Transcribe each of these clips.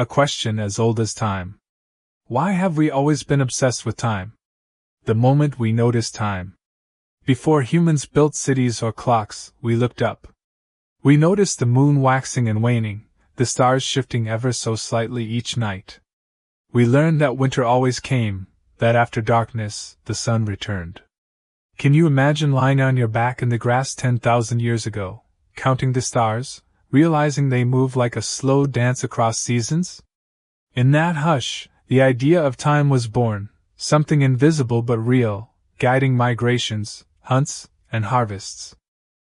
A question as old as time. Why have we always been obsessed with time? The moment we noticed time. Before humans built cities or clocks, we looked up. We noticed the moon waxing and waning, the stars shifting ever so slightly each night. We learned that winter always came, that after darkness, the sun returned. Can you imagine lying on your back in the grass 10,000 years ago, counting the stars, realizing they move like a slow dance across seasons? In that hush, the idea of time was born, something invisible but real, guiding migrations, hunts, and harvests.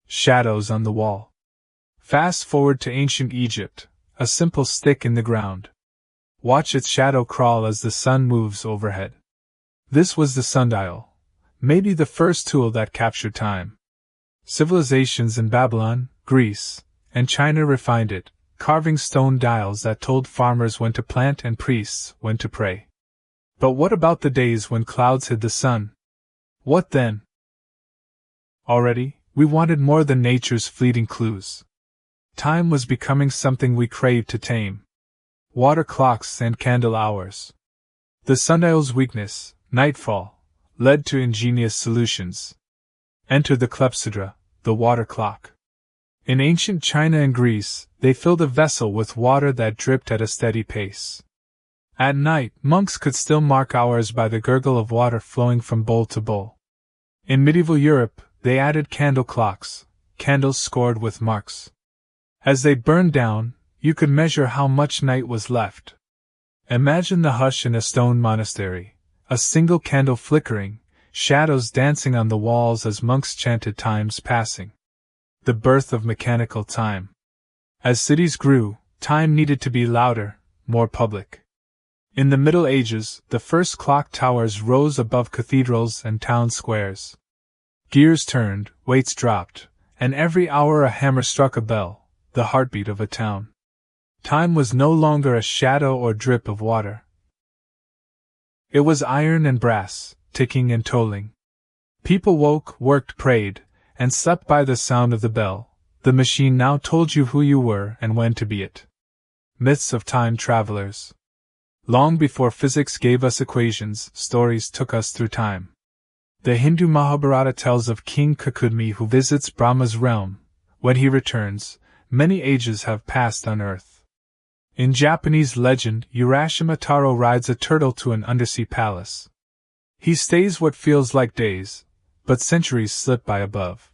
Shadows on the wall. Fast forward to ancient Egypt, a simple stick in the ground. Watch its shadow crawl as the sun moves overhead. This was the sundial, maybe the first tool that captured time. Civilizations in Babylon, Greece, and China refined it, carving stone dials that told farmers when to plant and priests when to pray. But what about the days when clouds hid the sun? What then? Already, we wanted more than nature's fleeting clues. Time was becoming something we craved to tame. Water clocks and candle hours. The sundial's weakness, nightfall, led to ingenious solutions. Enter the clepsydra, the water clock. In ancient China and Greece, they filled a vessel with water that dripped at a steady pace. At night, monks could still mark hours by the gurgle of water flowing from bowl to bowl. In medieval Europe, they added candle clocks, candles scored with marks. As they burned down, you could measure how much night was left. Imagine the hush in a stone monastery, a single candle flickering, shadows dancing on the walls as monks chanted time's passing. The birth of mechanical time. As cities grew, time needed to be louder, more public. In the Middle Ages, the first clock towers rose above cathedrals and town squares. Gears turned, weights dropped, and every hour a hammer struck a bell, the heartbeat of a town. Time was no longer a shadow or drip of water. It was iron and brass, ticking and tolling. People woke, worked, prayed, and slept by the sound of the bell. The machine now told you who you were and when to be it. Myths of time travelers. Long before physics gave us equations, stories took us through time. The Hindu Mahabharata tells of King Kakudmi who visits Brahma's realm. When he returns, many ages have passed on Earth. In Japanese legend, Urashima Taro rides a turtle to an undersea palace. He stays what feels like days, but centuries slip by above.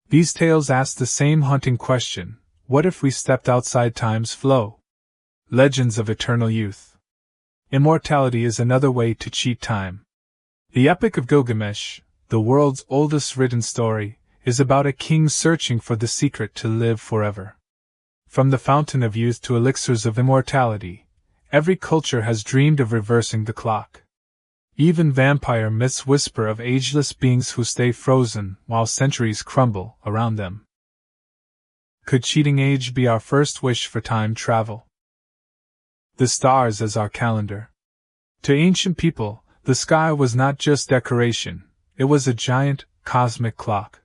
These tales ask the same haunting question: what if we stepped outside time's flow? Legends of eternal youth. Immortality is another way to cheat time. The Epic of Gilgamesh, the world's oldest written story, is about a king searching for the secret to live forever. From the fountain of youth to elixirs of immortality, every culture has dreamed of reversing the clock. Even vampire myths whisper of ageless beings who stay frozen while centuries crumble around them. Could cheating age be our first wish for time travel? The stars as our calendar. To ancient people, the sky was not just decoration, it was a giant, cosmic clock.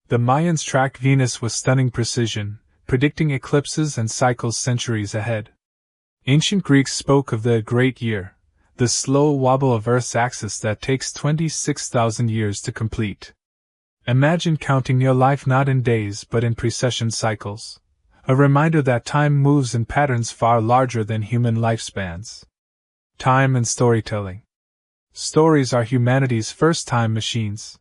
The Mayans tracked Venus with stunning precision, predicting eclipses and cycles centuries ahead. Ancient Greeks spoke of the Great Year, the slow wobble of Earth's axis that takes 26,000 years to complete. Imagine counting your life not in days but in precession cycles, a reminder that time moves in patterns far larger than human lifespans. Time and storytelling. Stories are humanity's first time machines.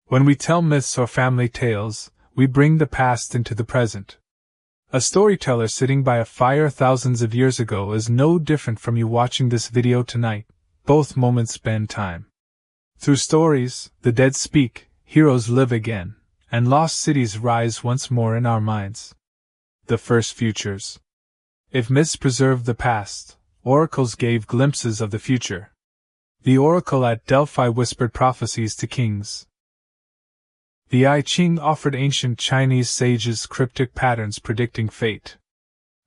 When we tell myths or family tales, we bring the past into the present. A storyteller sitting by a fire thousands of years ago is no different from you watching this video tonight. Both moments bend time. Through stories, the dead speak, heroes live again, and lost cities rise once more in our minds. The first futures. If myths preserved the past, oracles gave glimpses of the future. The oracle at Delphi whispered prophecies to kings. The I Ching offered ancient Chinese sages cryptic patterns predicting fate.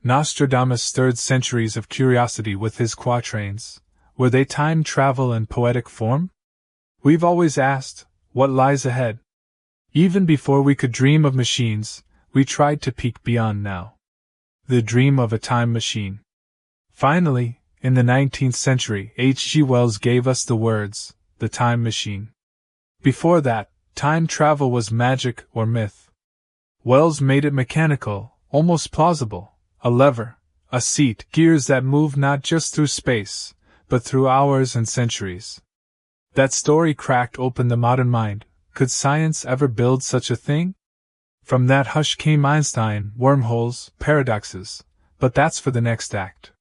Nostradamus stirred centuries of curiosity with his quatrains. Were they time travel in poetic form? We've always asked, what lies ahead? Even before we could dream of machines, we tried to peek beyond now. The dream of a time machine. Finally, in the 19th century, H. G. Wells gave us the words, the time machine. Before that, time travel was magic or myth. Wells made it mechanical, almost plausible, a lever, a seat, gears that move not just through space, but through hours and centuries. That story cracked open the modern mind. Could science ever build such a thing? From that hush came Einstein, wormholes, paradoxes, but that's for the next act.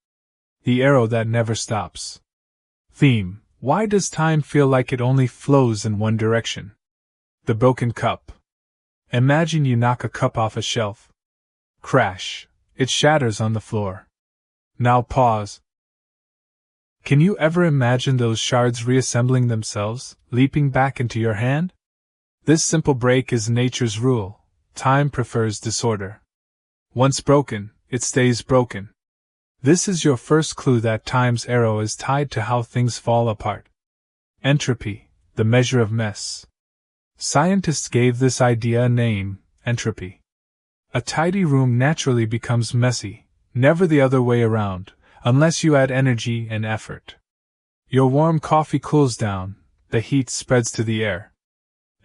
The arrow that never stops. Theme: why does time feel like it only flows in one direction? The broken cup. Imagine you knock a cup off a shelf. Crash. It shatters on the floor. Now pause. Can you ever imagine those shards reassembling themselves, leaping back into your hand? This simple break is nature's rule. Time prefers disorder. Once broken, it stays broken. This is your first clue that time's arrow is tied to how things fall apart. Entropy, the measure of mess. Scientists gave this idea a name, entropy. A tidy room naturally becomes messy, never the other way around, unless you add energy and effort. Your warm coffee cools down, the heat spreads to the air.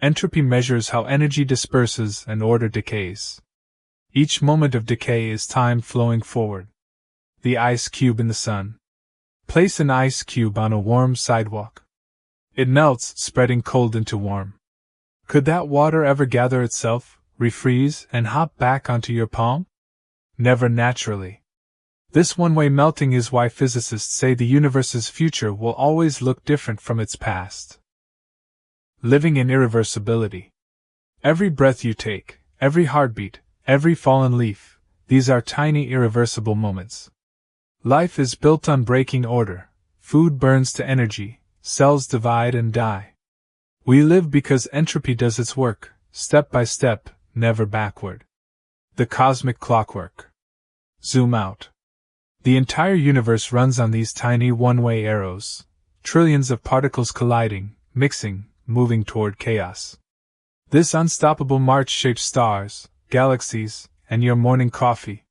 Entropy measures how energy disperses and order decays. Each moment of decay is time flowing forward. The ice cube in the sun. Place an ice cube on a warm sidewalk. It melts, spreading cold into warm. Could that water ever gather itself, refreeze, and hop back onto your palm? Never naturally. This one-way melting is why physicists say the universe's future will always look different from its past. Living in irreversibility. Every breath you take, every heartbeat, every fallen leaf, these are tiny irreversible moments. Life is built on breaking order. Food burns to energy, cells divide and die. We live because entropy does its work, step by step, never backward. The cosmic clockwork. Zoom out. The entire universe runs on these tiny one-way arrows, trillions of particles colliding, mixing, moving toward chaos. This unstoppable march shapes stars, galaxies, and your morning coffee.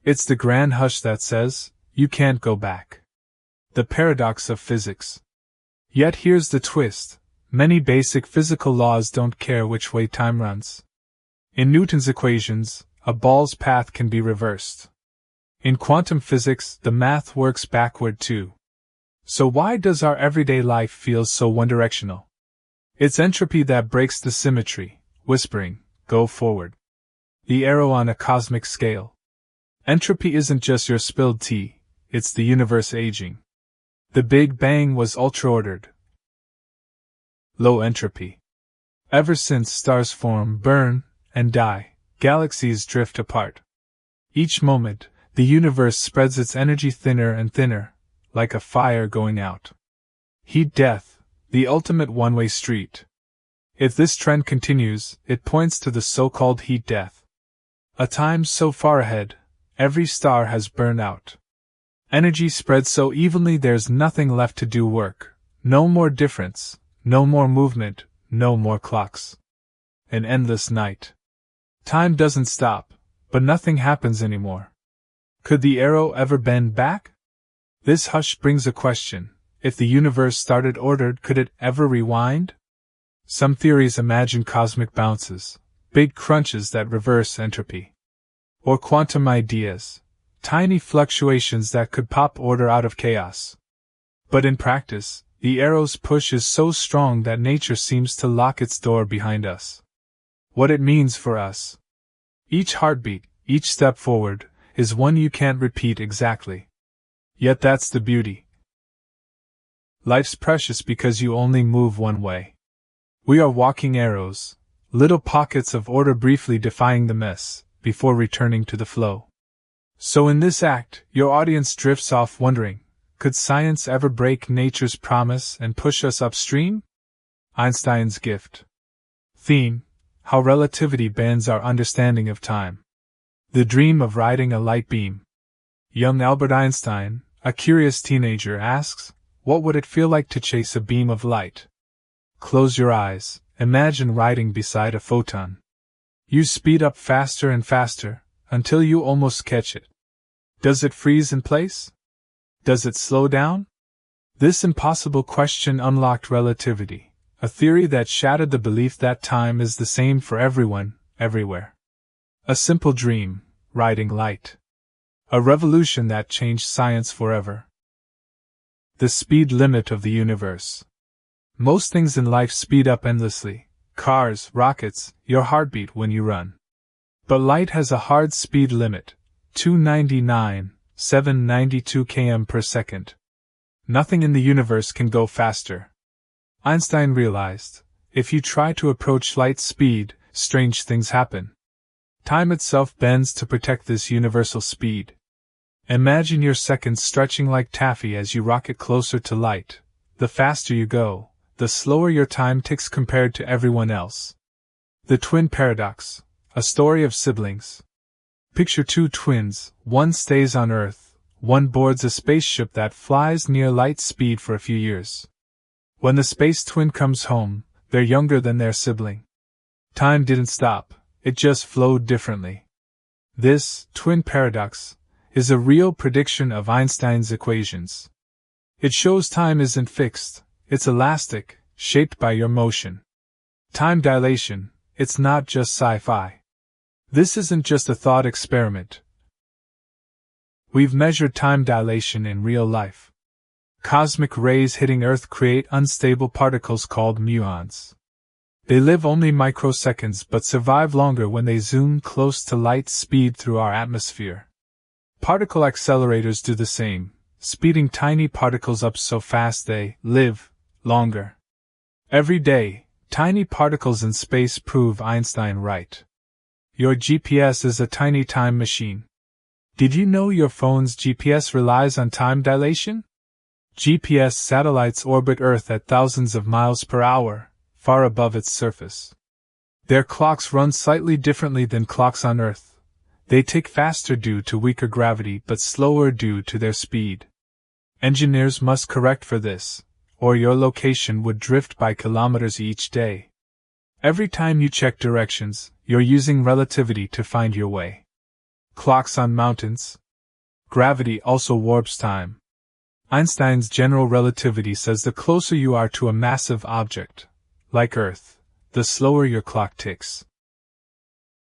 It's the grand hush that says, you can't go back. The paradox of physics. Yet here's the twist. Many basic physical laws don't care which way time runs. In Newton's equations, a ball's path can be reversed. In quantum physics, the math works backward too. So why does our everyday life feel so one-directional? It's entropy that breaks the symmetry, whispering, go forward. The arrow on a cosmic scale. Entropy isn't just your spilled tea, it's the universe aging. The Big Bang was ultra-ordered. Low entropy. Ever since stars form, burn, and die, galaxies drift apart. Each moment, the universe spreads its energy thinner and thinner, like a fire going out. Heat death, the ultimate one-way street. If this trend continues, it points to the so-called heat death. A time so far ahead, every star has burned out. Energy spreads so evenly there's nothing left to do work. No more difference, no more movement, no more clocks. An endless night. Time doesn't stop, but nothing happens anymore. Could the arrow ever bend back? This hush brings a question. If the universe started ordered, could it ever rewind? Some theories imagine cosmic bounces, big crunches that reverse entropy. Or quantum ideas, tiny fluctuations that could pop order out of chaos. But in practice, the arrow's push is so strong that nature seems to lock its door behind us. What it means for us. Each heartbeat, each step forward, is one you can't repeat exactly. Yet that's the beauty. Life's precious because you only move one way. We are walking arrows, little pockets of order briefly defying the mess, before returning to the flow. So in this act, your audience drifts off wondering, could science ever break nature's promise and push us upstream? Einstein's gift. Theme: how relativity bends our understanding of time. The dream of riding a light beam. Young Albert Einstein, a curious teenager, asks, what would it feel like to chase a beam of light? Close your eyes, imagine riding beside a photon. You speed up faster and faster, until you almost catch it. Does it freeze in place? Does it slow down? This impossible question unlocked relativity, a theory that shattered the belief that time is the same for everyone, everywhere. A simple dream, riding light. A revolution that changed science forever. The speed limit of the universe. Most things in life speed up endlessly. Cars, rockets, your heartbeat when you run. But light has a hard speed limit, 299,792 km per second. Nothing in the universe can go faster. Einstein realized, if you try to approach light speed, strange things happen. Time itself bends to protect this universal speed. Imagine your seconds stretching like taffy as you rocket closer to light. The faster you go, the slower your time ticks compared to everyone else. The twin paradox, a story of siblings. Picture two twins, one stays on Earth, one boards a spaceship that flies near light speed for a few years. When the space twin comes home, they're younger than their sibling. Time didn't stop, it just flowed differently. This twin paradox is a real prediction of Einstein's equations. It shows time isn't fixed, it's elastic, shaped by your motion. Time dilation, it's not just sci-fi. This isn't just a thought experiment. We've measured time dilation in real life. Cosmic rays hitting Earth create unstable particles called muons. They live only microseconds but survive longer when they zoom close to light speed through our atmosphere. Particle accelerators do the same, speeding tiny particles up so fast they live longer. Every day, tiny particles in space prove Einstein right. Your GPS is a tiny time machine. Did you know your phone's GPS relies on time dilation? GPS satellites orbit Earth at thousands of miles per hour, far above its surface. Their clocks run slightly differently than clocks on Earth. They tick faster due to weaker gravity but slower due to their speed. Engineers must correct for this, or your location would drift by kilometers each day. Every time you check directions, you're using relativity to find your way. Clocks on mountains. Gravity also warps time. Einstein's general relativity says the closer you are to a massive object, like Earth, the slower your clock ticks.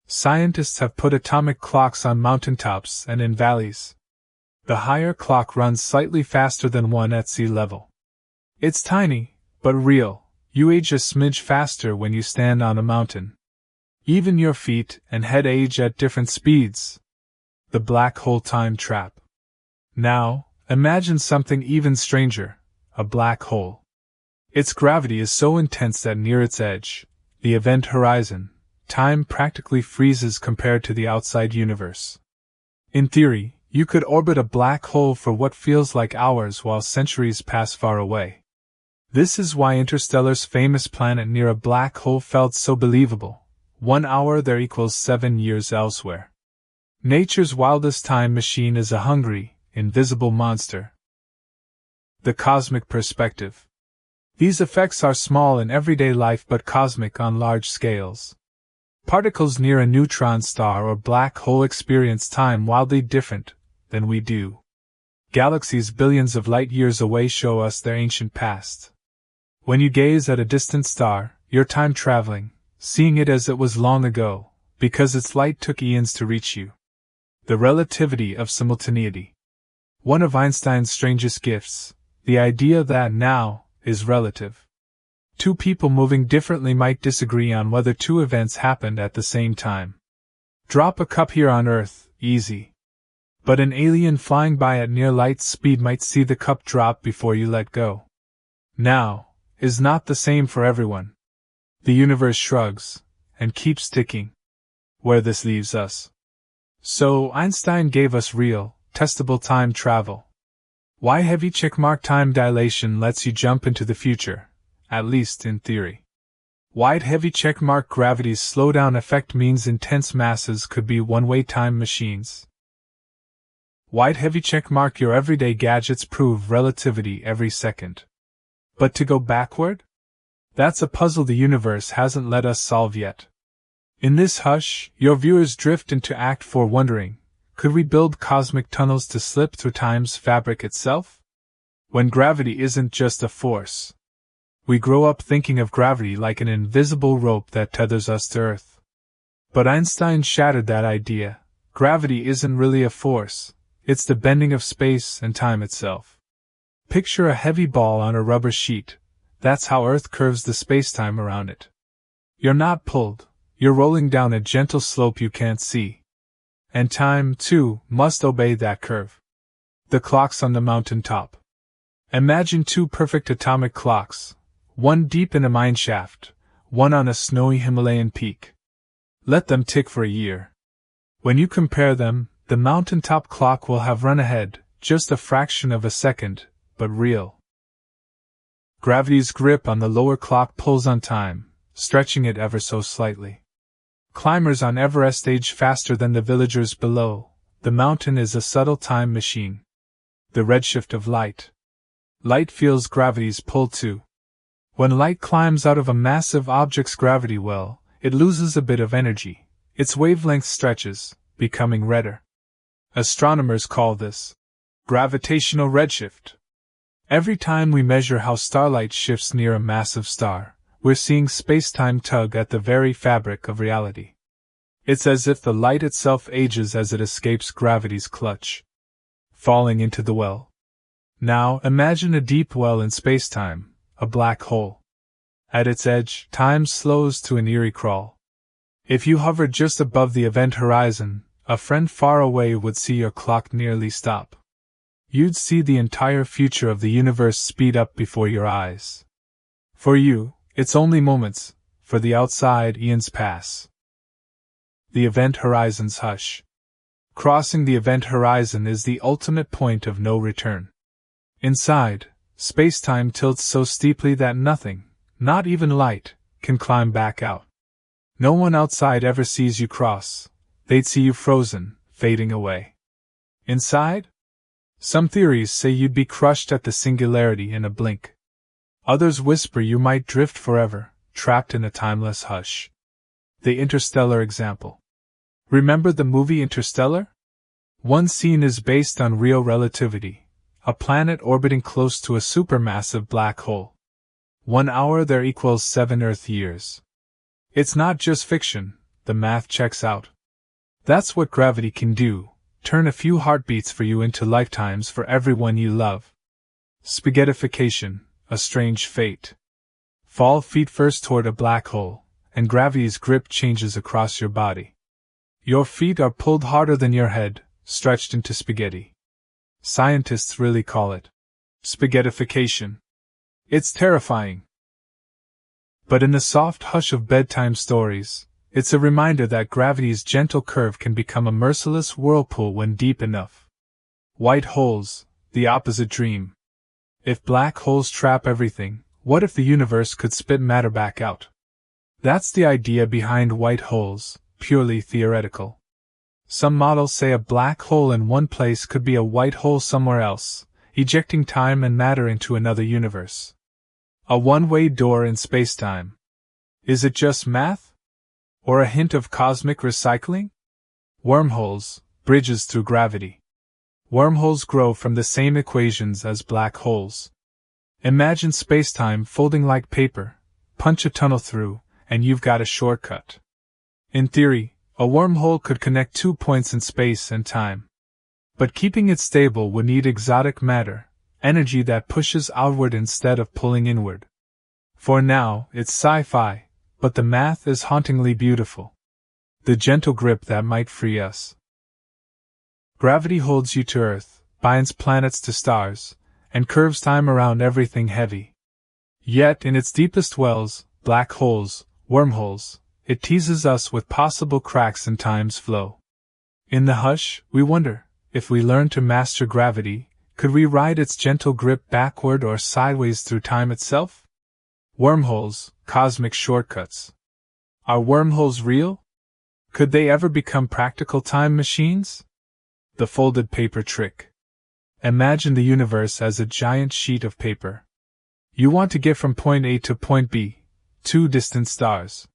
Scientists have put atomic clocks on mountaintops and in valleys. The higher clock runs slightly faster than one at sea level. It's tiny, but real. You age a smidge faster when you stand on a mountain. Even your feet and head age at different speeds. The black hole time trap. Now, imagine something even stranger, a black hole. Its gravity is so intense that near its edge, the event horizon, time practically freezes compared to the outside universe. In theory, you could orbit a black hole for what feels like hours while centuries pass far away. This is why Interstellar's famous planet near a black hole felt so believable. 1 hour there equals 7 years elsewhere. Nature's wildest time machine is a hungry, invisible monster. The cosmic perspective. These effects are small in everyday life but cosmic on large scales. Particles near a neutron star or black hole experience time wildly different than we do. Galaxies billions of light years away show us their ancient past. When you gaze at a distant star, you're time traveling, seeing it as it was long ago, because its light took eons to reach you. The relativity of simultaneity. One of Einstein's strangest gifts, the idea that now is relative. Two people moving differently might disagree on whether two events happened at the same time. Drop a cup here on Earth, easy. But an alien flying by at near light speed might see the cup drop before you let go. Now is not the same for everyone. The universe shrugs and keeps ticking. Where this leaves us. So Einstein gave us real, testable time travel. Why heavy checkmark time dilation lets you jump into the future. At least in theory. Wide heavy checkmark gravity's slowdown effect means intense masses could be one-way time machines. Wide heavy checkmark your everyday gadgets prove relativity every second. But to go backward? That's a puzzle the universe hasn't let us solve yet. In this hush, your viewers drift into Act 4 wondering, Could we build cosmic tunnels to slip through time's fabric itself? When gravity isn't just a force. We grow up thinking of gravity like an invisible rope that tethers us to Earth. But Einstein shattered that idea. Gravity isn't really a force, it's the bending of space and time itself. Picture a heavy ball on a rubber sheet. That's how Earth curves the spacetime around it. You're not pulled, you're rolling down a gentle slope you can't see. And time, too, must obey that curve. The clocks on the mountain top. Imagine two perfect atomic clocks, one deep in a mine shaft, one on a snowy Himalayan peak. Let them tick for a year. When you compare them, the mountaintop clock will have run ahead, just a fraction of a second, but real. Gravity's grip on the lower clock pulls on time, stretching it ever so slightly. Climbers on Everest age faster than the villagers below. The mountain is a subtle time machine. The redshift of light. Light feels gravity's pull too. When light climbs out of a massive object's gravity well, it loses a bit of energy. Its wavelength stretches, becoming redder. Astronomers call this gravitational redshift. Every time we measure how starlight shifts near a massive star, we're seeing space-time tug at the very fabric of reality. It's as if the light itself ages as it escapes gravity's clutch, falling into the well. Now, imagine a deep well in space-time, a black hole. At its edge, time slows to an eerie crawl. If you hovered just above the event horizon, a friend far away would see your clock nearly stop. You'd see the entire future of the universe speed up before your eyes. For you, it's only moments, for the outside eons pass. The event horizon's hush. Crossing the event horizon is the ultimate point of no return. Inside, space-time tilts so steeply that nothing, not even light, can climb back out. No one outside ever sees you cross, they'd see you frozen, fading away. Inside? Some theories say you'd be crushed at the singularity in a blink. Others whisper you might drift forever, trapped in a timeless hush. The Interstellar example. Remember the movie Interstellar? One scene is based on real relativity, a planet orbiting close to a supermassive black hole. 1 hour there equals 7 Earth years. It's not just fiction, the math checks out. That's what gravity can do, turn a few heartbeats for you into lifetimes for everyone you love. Spaghettification. A strange fate. Fall feet first toward a black hole, and gravity's grip changes across your body. Your feet are pulled harder than your head, stretched into spaghetti. Scientists really call it spaghettification. It's terrifying. But in the soft hush of bedtime stories, it's a reminder that gravity's gentle curve can become a merciless whirlpool when deep enough. White holes, the opposite dream. If black holes trap everything, what if the universe could spit matter back out? That's the idea behind white holes, purely theoretical. Some models say a black hole in one place could be a white hole somewhere else, ejecting time and matter into another universe. A one-way door in spacetime. Is it just math? Or a hint of cosmic recycling? Wormholes, bridges through gravity. Wormholes grow from the same equations as black holes. Imagine spacetime folding like paper, punch a tunnel through, and you've got a shortcut. In theory, a wormhole could connect 2 points in space and time. But keeping it stable would need exotic matter, energy that pushes outward instead of pulling inward. For now, it's sci-fi, but the math is hauntingly beautiful. The gentle grip that might free us. Gravity holds you to Earth, binds planets to stars, and curves time around everything heavy. Yet in its deepest wells, black holes, wormholes, it teases us with possible cracks in time's flow. In the hush, we wonder, if we learn to master gravity, could we ride its gentle grip backward or sideways through time itself? Wormholes, cosmic shortcuts. Are wormholes real? Could they ever become practical time machines? The folded paper trick. Imagine the universe as a giant sheet of paper. You want to get from point A to point B, 2 distant stars.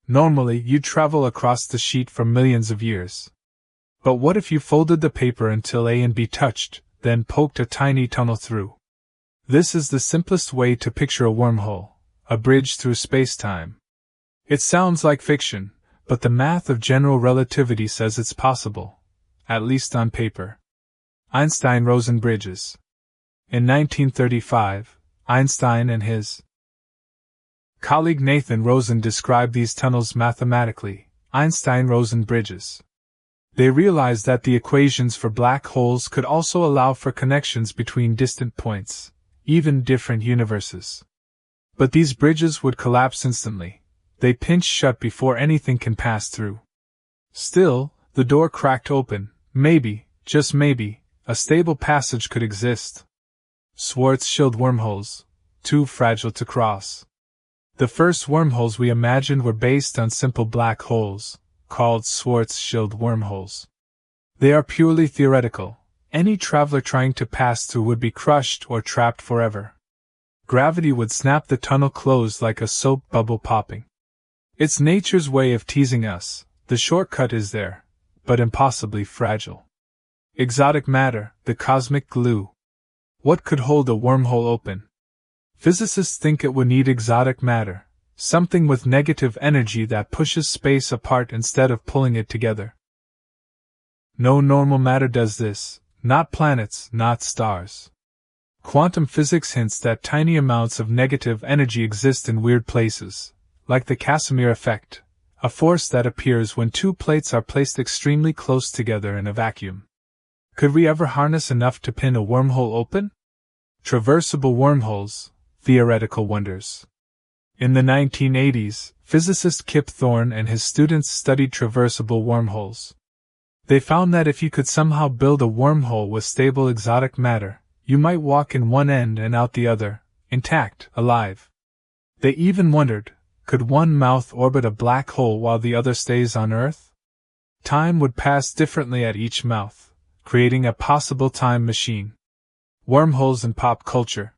Normally, you'd travel across the sheet for millions of years. But what if you folded the paper until A and B touched, then poked a tiny tunnel through? This is the simplest way to picture a wormhole, a bridge through space-time. It sounds like fiction, but the math of general relativity says it's possible, at least on paper. Einstein-Rosen bridges. In 1935, Einstein and his colleague Nathan Rosen described these tunnels mathematically, Einstein-Rosen bridges. They realized that the equations for black holes could also allow for connections between distant points, even different universes. But these bridges would collapse instantly. They pinch shut before anything can pass through. Still, the door cracked open. Maybe, just maybe, a stable passage could exist. Schwarzschild wormholes, too fragile to cross. The first wormholes we imagined were based on simple black holes, called Schwarzschild wormholes. They are purely theoretical. Any traveler trying to pass through would be crushed or trapped forever. Gravity would snap the tunnel closed like a soap bubble popping. It's nature's way of teasing us. The shortcut is there, but impossibly fragile. Exotic matter, the cosmic glue. What could hold a wormhole open? Physicists think it would need exotic matter, something with negative energy that pushes space apart instead of pulling it together. No normal matter does this, not planets, not stars. Quantum physics hints that tiny amounts of negative energy exist in weird places, like the Casimir effect, a force that appears when two plates are placed extremely close together in a vacuum. Could we ever harness enough to pin a wormhole open? Traversable wormholes, theoretical wonders. In the 1980s, physicist Kip Thorne and his students studied traversable wormholes. They found that if you could somehow build a wormhole with stable exotic matter, you might walk in one end and out the other, intact, alive. They even wondered, could one mouth orbit a black hole while the other stays on Earth? Time would pass differently at each mouth, creating a possible time machine. Wormholes in pop culture.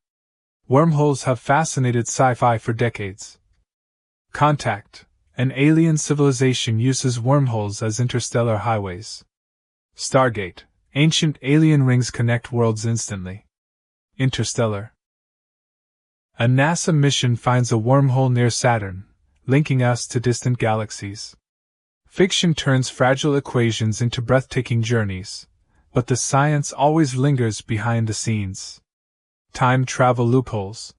Wormholes have fascinated sci-fi for decades. Contact. An alien civilization uses wormholes as interstellar highways. Stargate. Ancient alien rings connect worlds instantly. Interstellar. A NASA mission finds a wormhole near Saturn, linking us to distant galaxies. Fiction turns fragile equations into breathtaking journeys, but the science always lingers behind the scenes. Time travel loopholes.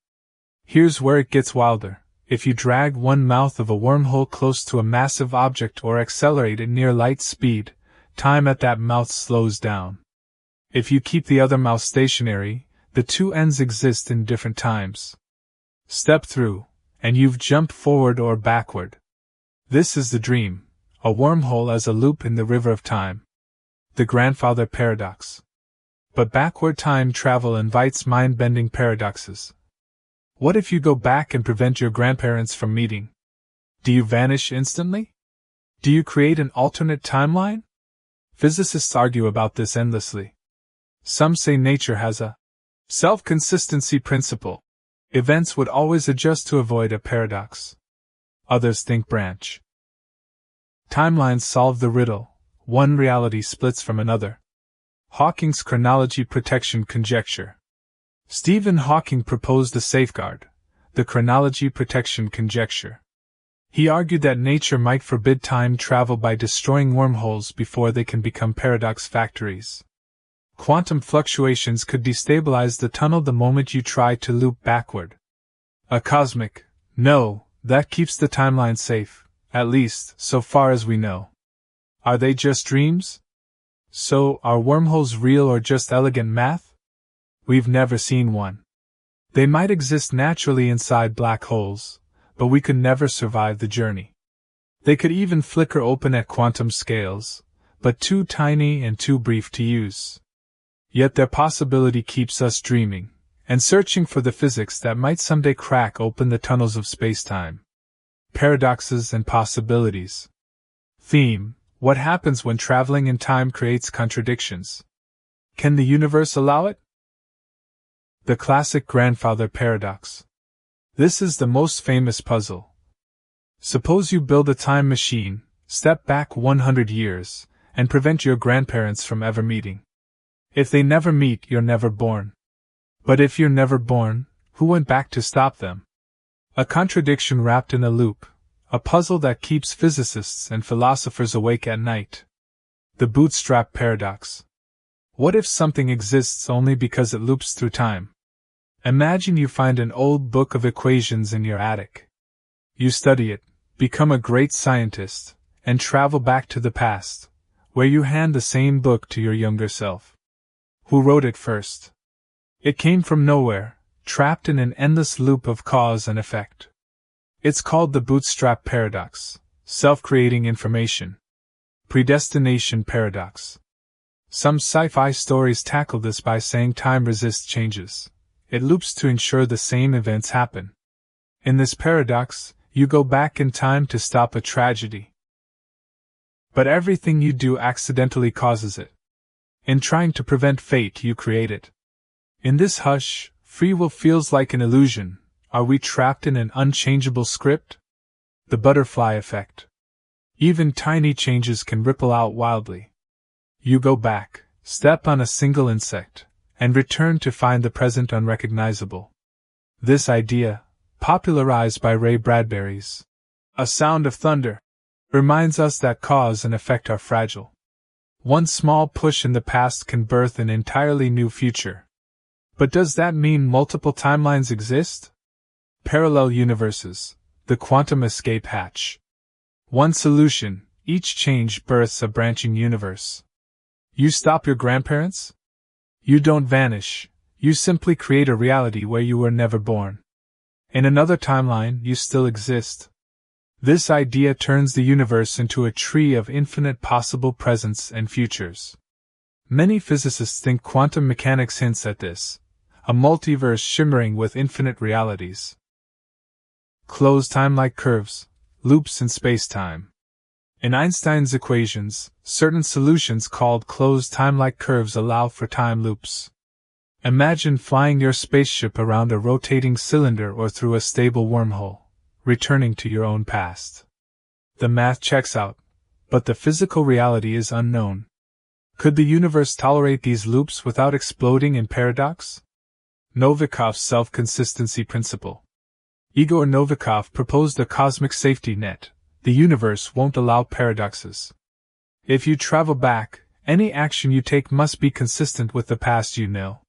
Here's where it gets wilder. If you drag one mouth of a wormhole close to a massive object or accelerate it near light speed, time at that mouth slows down. If you keep the other mouth stationary, the two ends exist in different times. Step through, and you've jumped forward or backward. This is the dream, a wormhole as a loop in the river of time. The grandfather paradox. But backward time travel invites mind-bending paradoxes. What if you go back and prevent your grandparents from meeting? Do you vanish instantly? Do you create an alternate timeline? Physicists argue about this endlessly. Some say nature has a self-consistency principle. Events would always adjust to avoid a paradox. Others think branch timelines solve the riddle. One reality splits from another. Hawking's chronology protection conjecture. Stephen Hawking proposed a safeguard, the chronology protection conjecture. He argued that nature might forbid time travel by destroying wormholes before they can become paradox factories. Quantum fluctuations could destabilize the tunnel the moment you try to loop backward. A cosmic no that keeps the timeline safe, at least so far as we know. Are they just dreams? So, are wormholes real or just elegant math? We've never seen one. They might exist naturally inside black holes, but we could never survive the journey. They could even flicker open at quantum scales, but too tiny and too brief to use. Yet their possibility keeps us dreaming, and searching for the physics that might someday crack open the tunnels of space-time. Paradoxes and possibilities. Theme: what happens when traveling in time creates contradictions? Can the universe allow it? The classic grandfather paradox. This is the most famous puzzle. Suppose you build a time machine, step back 100 years, and prevent your grandparents from ever meeting. If they never meet, you're never born. But if you're never born, who went back to stop them? A contradiction wrapped in a loop, a puzzle that keeps physicists and philosophers awake at night. The bootstrap paradox. What if something exists only because it loops through time? Imagine you find an old book of equations in your attic. You study it, become a great scientist, and travel back to the past, where you hand the same book to your younger self. Who wrote it first? It came from nowhere, trapped in an endless loop of cause and effect. It's called the bootstrap paradox, self-creating information. Predestination paradox. Some sci-fi stories tackle this by saying time resists changes. It loops to ensure the same events happen. In this paradox, you go back in time to stop a tragedy. But everything you do accidentally causes it. In trying to prevent fate, you create it. In this hush, free will feels like an illusion. Are we trapped in an unchangeable script? The butterfly effect. Even tiny changes can ripple out wildly. You go back, step on a single insect, and return to find the present unrecognizable. This idea, popularized by Ray Bradbury's A Sound of Thunder, reminds us that cause and effect are fragile. One small push in the past can birth an entirely new future. But does that mean multiple timelines exist? Parallel universes, the quantum escape hatch. One solution, each change births a branching universe. You stop your grandparents? You don't vanish, you simply create a reality where you were never born. In another timeline, you still exist. This idea turns the universe into a tree of infinite possible presents and futures. Many physicists think quantum mechanics hints at this, a multiverse shimmering with infinite realities. Closed time-like curves, loops in space-time. In Einstein's equations, certain solutions called closed time-like curves allow for time loops. Imagine flying your spaceship around a rotating cylinder or through a stable wormhole, returning to your own past. The math checks out, but the physical reality is unknown. Could the universe tolerate these loops without exploding in paradox? Novikov's self-consistency principle. Igor Novikov proposed a cosmic safety net. The universe won't allow paradoxes. If you travel back, any action you take must be consistent with the past you know.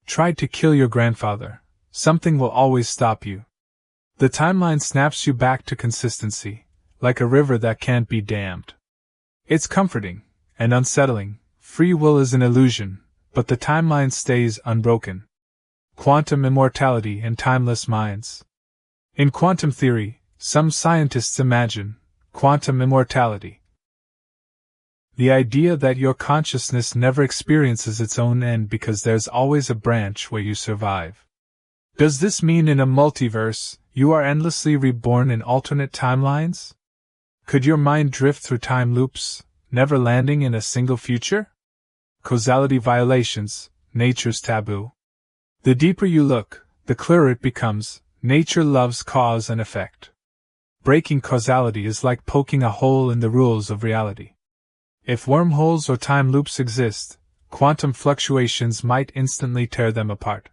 Try to kill your grandfather. Something will always stop you. The timeline snaps you back to consistency, like a river that can't be dammed. It's comforting and unsettling. Free will is an illusion, but the timeline stays unbroken. Quantum immortality and timeless minds. In quantum theory, some scientists imagine quantum immortality. The idea that your consciousness never experiences its own end because there's always a branch where you survive. Does this mean in a multiverse, you are endlessly reborn in alternate timelines? Could your mind drift through time loops, never landing in a single future? Causality violations, nature's taboo. The deeper you look, the clearer it becomes. Nature loves cause and effect. Breaking causality is like poking a hole in the rules of reality. If wormholes or time loops exist, quantum fluctuations might instantly tear them apart.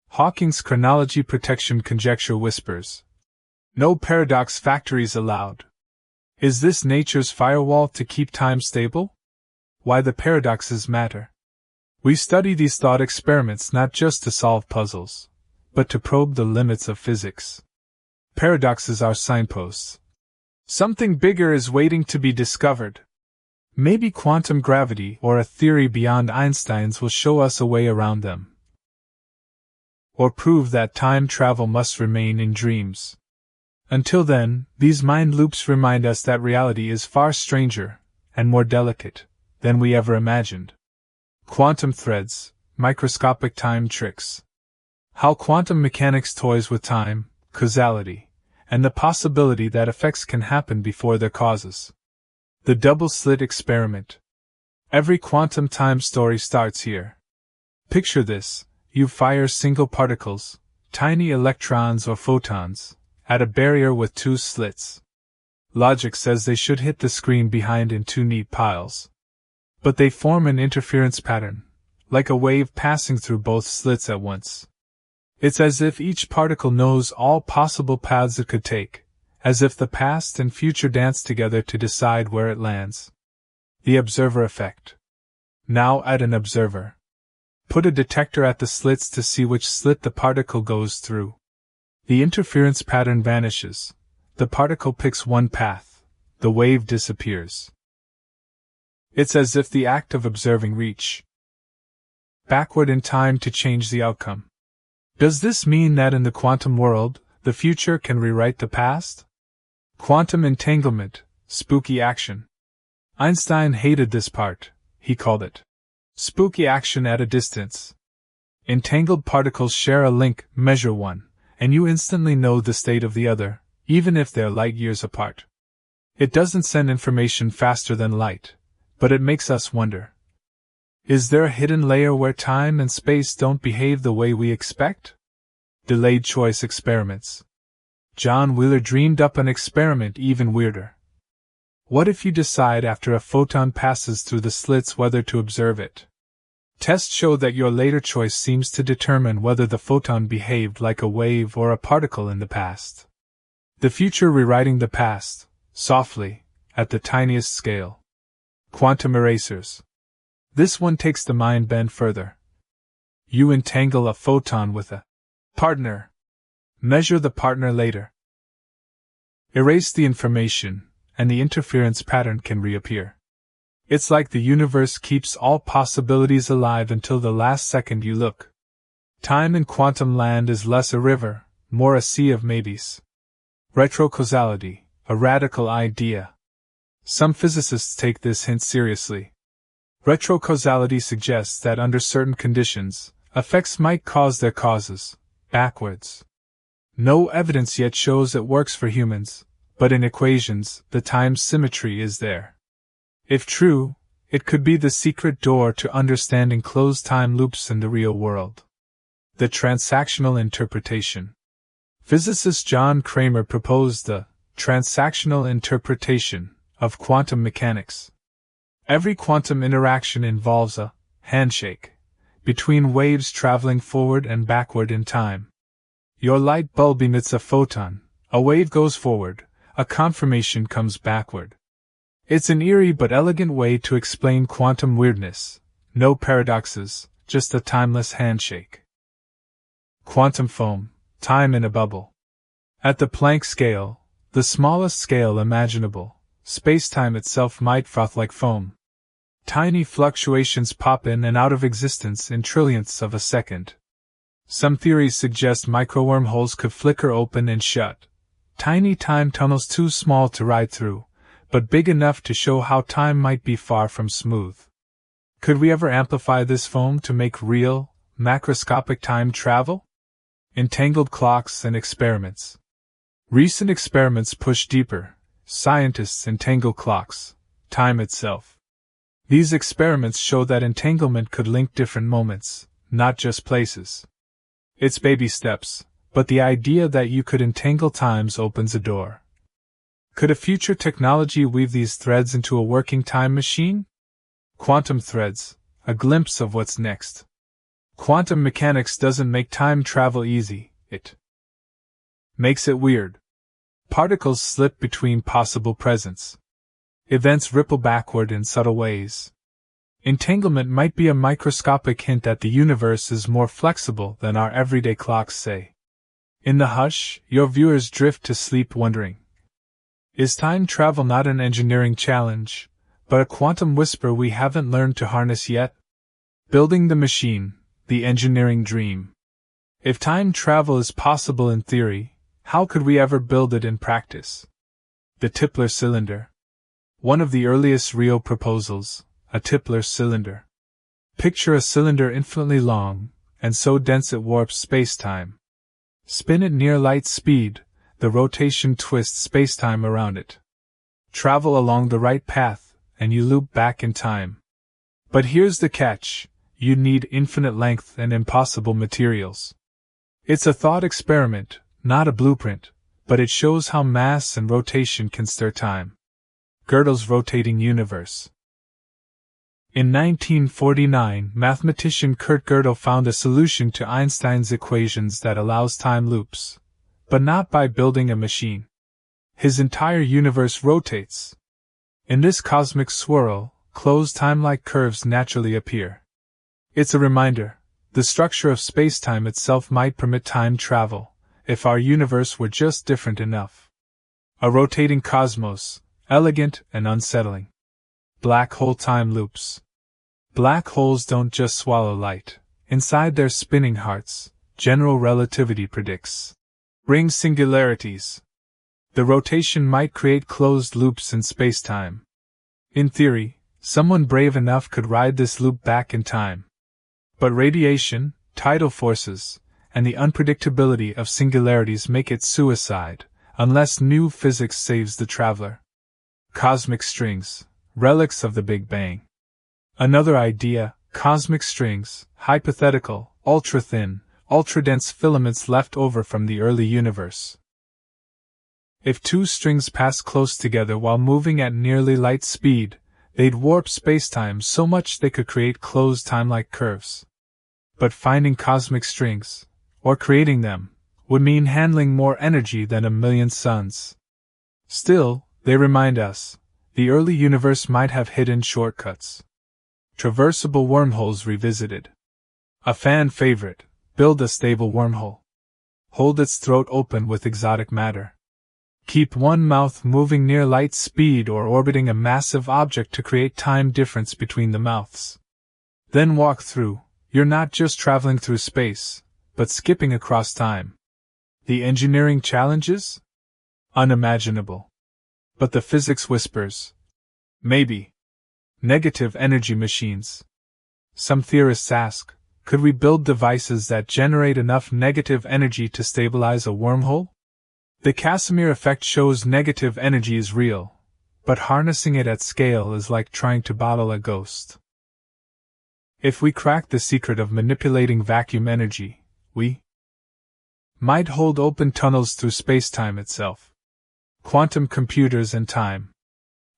Hawking's chronology protection conjecture whispers. No paradox factories allowed. Is this nature's firewall to keep time stable? Why the paradoxes matter. We study these thought experiments not just to solve puzzles, but to probe the limits of physics. Paradoxes are signposts. Something bigger is waiting to be discovered. Maybe quantum gravity or a theory beyond Einstein's will show us a way around them. Or prove that time travel must remain in dreams. Until then, these mind loops remind us that reality is far stranger and more delicate than we ever imagined. Quantum threads, microscopic time tricks. How quantum mechanics toys with time, causality, and the possibility that effects can happen before their causes. The double-slit experiment. Every quantum time story starts here. Picture this: you fire single particles, tiny electrons or photons, at a barrier with two slits. Logic says they should hit the screen behind in two neat piles. But they form an interference pattern, like a wave passing through both slits at once. It's as if each particle knows all possible paths it could take, as if the past and future dance together to decide where it lands. The observer effect. Now add an observer. Put a detector at the slits to see which slit the particle goes through. The interference pattern vanishes. The particle picks one path. The wave disappears. It's as if the act of observing reach backward in time to change the outcome. Does this mean that in the quantum world, the future can rewrite the past? Quantum entanglement, spooky action. Einstein hated this part. He called it spooky action at a distance. Entangled particles share a link, measure one, and you instantly know the state of the other, even if they're light years apart. It doesn't send information faster than light, but it makes us wonder. Is there a hidden layer where time and space don't behave the way we expect? Delayed choice experiments. John Wheeler dreamed up an experiment even weirder. What if you decide after a photon passes through the slits whether to observe it? Tests show that your later choice seems to determine whether the photon behaved like a wave or a particle in the past. The future rewriting the past, softly, at the tiniest scale. Quantum erasers. This one takes the mind bend further. You entangle a photon with a partner. Measure the partner later. Erase the information, and the interference pattern can reappear. It's like the universe keeps all possibilities alive until the last second you look. Time in quantum land is less a river, more a sea of maybes. Retrocausality, a radical idea. Some physicists take this hint seriously. Retrocausality suggests that under certain conditions, effects might cause their causes, backwards. No evidence yet shows it works for humans, but in equations, the time symmetry is there. If true, it could be the secret door to understanding closed time loops in the real world. The transactional interpretation. Physicist John Cramer proposed the transactional interpretation of quantum mechanics. Every quantum interaction involves a handshake between waves traveling forward and backward in time. Your light bulb emits a photon, a wave goes forward, a confirmation comes backward. It's an eerie but elegant way to explain quantum weirdness. No paradoxes, just a timeless handshake. Quantum foam, time in a bubble. At the Planck scale, the smallest scale imaginable, space-time itself might froth like foam. Tiny fluctuations pop in and out of existence in trillionths of a second. Some theories suggest micro-wormholes could flicker open and shut. Tiny time tunnels too small to ride through, but big enough to show how time might be far from smooth. Could we ever amplify this foam to make real, macroscopic time travel? Entangled clocks and experiments. Recent experiments push deeper. Scientists entangle clocks, time itself. These experiments show that entanglement could link different moments, not just places. It's baby steps, but the idea that you could entangle times opens a door. Could a future technology weave these threads into a working time machine? Quantum threads, a glimpse of what's next. Quantum mechanics doesn't make time travel easy, it makes it weird. Particles slip between possible presents. Events ripple backward in subtle ways. Entanglement might be a microscopic hint that the universe is more flexible than our everyday clocks say. In the hush, your viewers drift to sleep wondering, is time travel not an engineering challenge, but a quantum whisper we haven't learned to harness yet? Building the machine, the engineering dream. If time travel is possible in theory, how could we ever build it in practice? The Tipler cylinder. One of the earliest real proposals, a Tipler cylinder. Picture a cylinder infinitely long, and so dense it warps space-time. Spin it near light speed, the rotation twists space-time around it. Travel along the right path, and you loop back in time. But here's the catch, you need infinite length and impossible materials. It's a thought experiment, not a blueprint, but it shows how mass and rotation can stir time. Gödel's rotating universe. In 1949, mathematician Kurt Gödel found a solution to Einstein's equations that allows time loops, but not by building a machine. His entire universe rotates. In this cosmic swirl, closed time-like curves naturally appear. It's a reminder, the structure of space-time itself might permit time travel, if our universe were just different enough. A rotating cosmos, elegant and unsettling. Black hole time loops. Black holes don't just swallow light. Inside their spinning hearts, general relativity predicts ring singularities. The rotation might create closed loops in space-time. In theory, someone brave enough could ride this loop back in time. But radiation, tidal forces, and the unpredictability of singularities make it suicide, unless new physics saves the traveler. Cosmic strings, relics of the Big Bang. Another idea, cosmic strings, hypothetical, ultra-thin, ultra-dense filaments left over from the early universe. If two strings pass close together while moving at nearly light speed, they'd warp spacetime so much they could create closed time-like curves. But finding cosmic strings, or creating them, would mean handling more energy than a million suns. Still, they remind us, the early universe might have hidden shortcuts. Traversable wormholes revisited. A fan favorite, build a stable wormhole. Hold its throat open with exotic matter. Keep one mouth moving near light speed or orbiting a massive object to create time difference between the mouths. Then walk through. You're not just traveling through space, but skipping across time. The engineering challenges? Unimaginable. But the physics whispers. Maybe. Negative energy machines. Some theorists ask, could we build devices that generate enough negative energy to stabilize a wormhole? The Casimir effect shows negative energy is real, but harnessing it at scale is like trying to bottle a ghost. If we crack the secret of manipulating vacuum energy, we might hold open tunnels through spacetime itself. Quantum computers and time.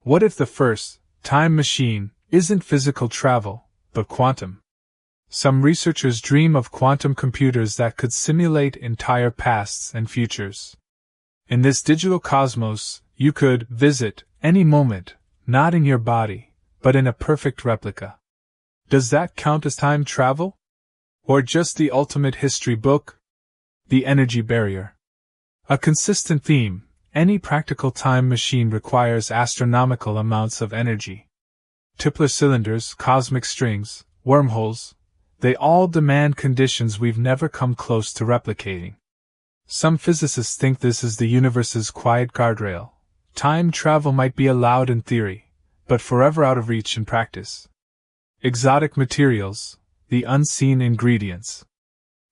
What if the first time machine isn't physical travel, but quantum? Some researchers dream of quantum computers that could simulate entire pasts and futures. In this digital cosmos, you could visit any moment, not in your body, but in a perfect replica. Does that count as time travel? Or just the ultimate history book? The energy barrier. A consistent theme, any practical time machine requires astronomical amounts of energy. Tipler cylinders, cosmic strings, wormholes, they all demand conditions we've never come close to replicating. Some physicists think this is the universe's quiet guardrail. Time travel might be allowed in theory, but forever out of reach in practice. Exotic materials, the unseen ingredients.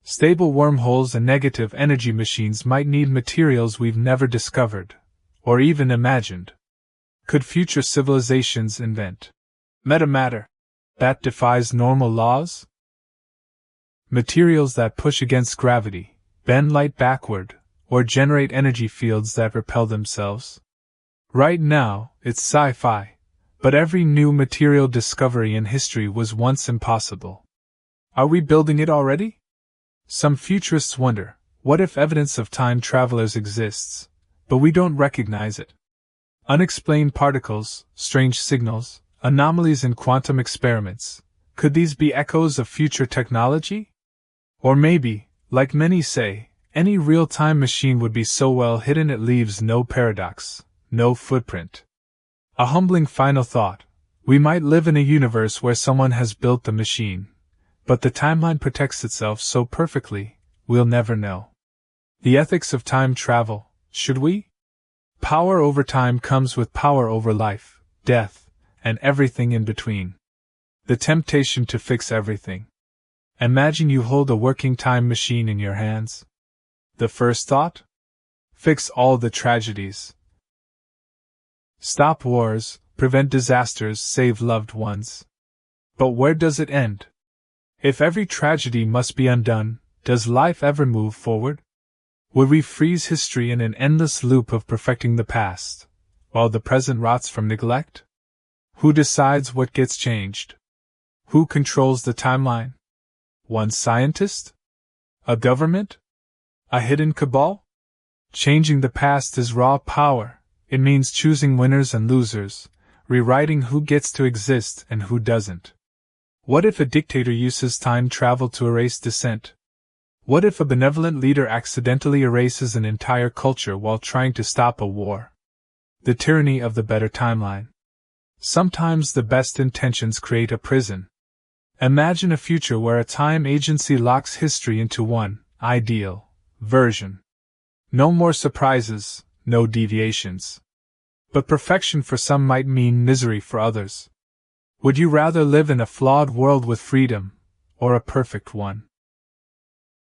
Stable wormholes and negative energy machines might need materials we've never discovered, or even imagined. Could future civilizations invent metamatter that defies normal laws? Materials that push against gravity, bend light backward, or generate energy fields that repel themselves? Right now, it's sci-fi, but every new material discovery in history was once impossible. Are we building it already? Some futurists wonder, what if evidence of time travelers exists, but we don't recognize it? Unexplained particles, strange signals, anomalies in quantum experiments, could these be echoes of future technology? Or maybe, like many say, any real-time machine would be so well hidden it leaves no paradox, no footprint. A humbling final thought, we might live in a universe where someone has built the machine, but the timeline protects itself so perfectly, we'll never know. The ethics of time travel, should we? Power over time comes with power over life, death, and everything in between. The temptation to fix everything. Imagine you hold a working time machine in your hands. The first thought? Fix all the tragedies. Stop wars, prevent disasters, save loved ones. But where does it end? If every tragedy must be undone, does life ever move forward? Would we freeze history in an endless loop of perfecting the past, while the present rots from neglect? Who decides what gets changed? Who controls the timeline? One scientist? A government? A hidden cabal? Changing the past is raw power. It means choosing winners and losers, rewriting who gets to exist and who doesn't. What if a dictator uses time travel to erase dissent? What if a benevolent leader accidentally erases an entire culture while trying to stop a war? The tyranny of the better timeline. Sometimes the best intentions create a prison. Imagine a future where a time agency locks history into one ideal version. No more surprises, no deviations. But perfection for some might mean misery for others. Would you rather live in a flawed world with freedom, or a perfect one?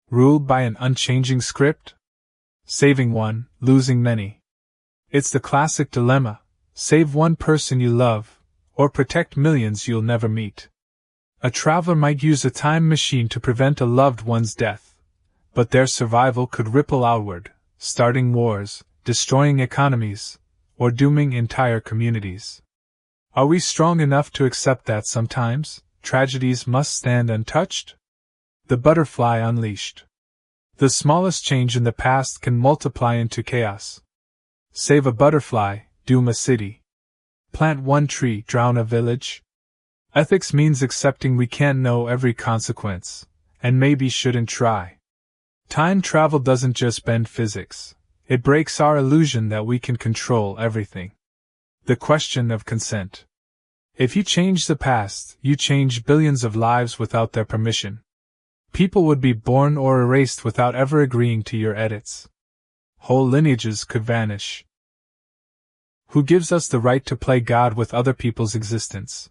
Ruled by an unchanging script? Saving one, losing many. It's the classic dilemma: save one person you love, or protect millions you'll never meet. A traveler might use a time machine to prevent a loved one's death, but their survival could ripple outward, starting wars, destroying economies, or dooming entire communities. Are we strong enough to accept that sometimes tragedies must stand untouched? The butterfly unleashed. The smallest change in the past can multiply into chaos. Save a butterfly, doom a city. Plant one tree, drown a village. Ethics means accepting we can't know every consequence, and maybe shouldn't try. Time travel doesn't just bend physics, it breaks our illusion that we can control everything. The question of consent. If you change the past, you change billions of lives without their permission. People would be born or erased without ever agreeing to your edits. Whole lineages could vanish. Who gives us the right to play God with other people's existence?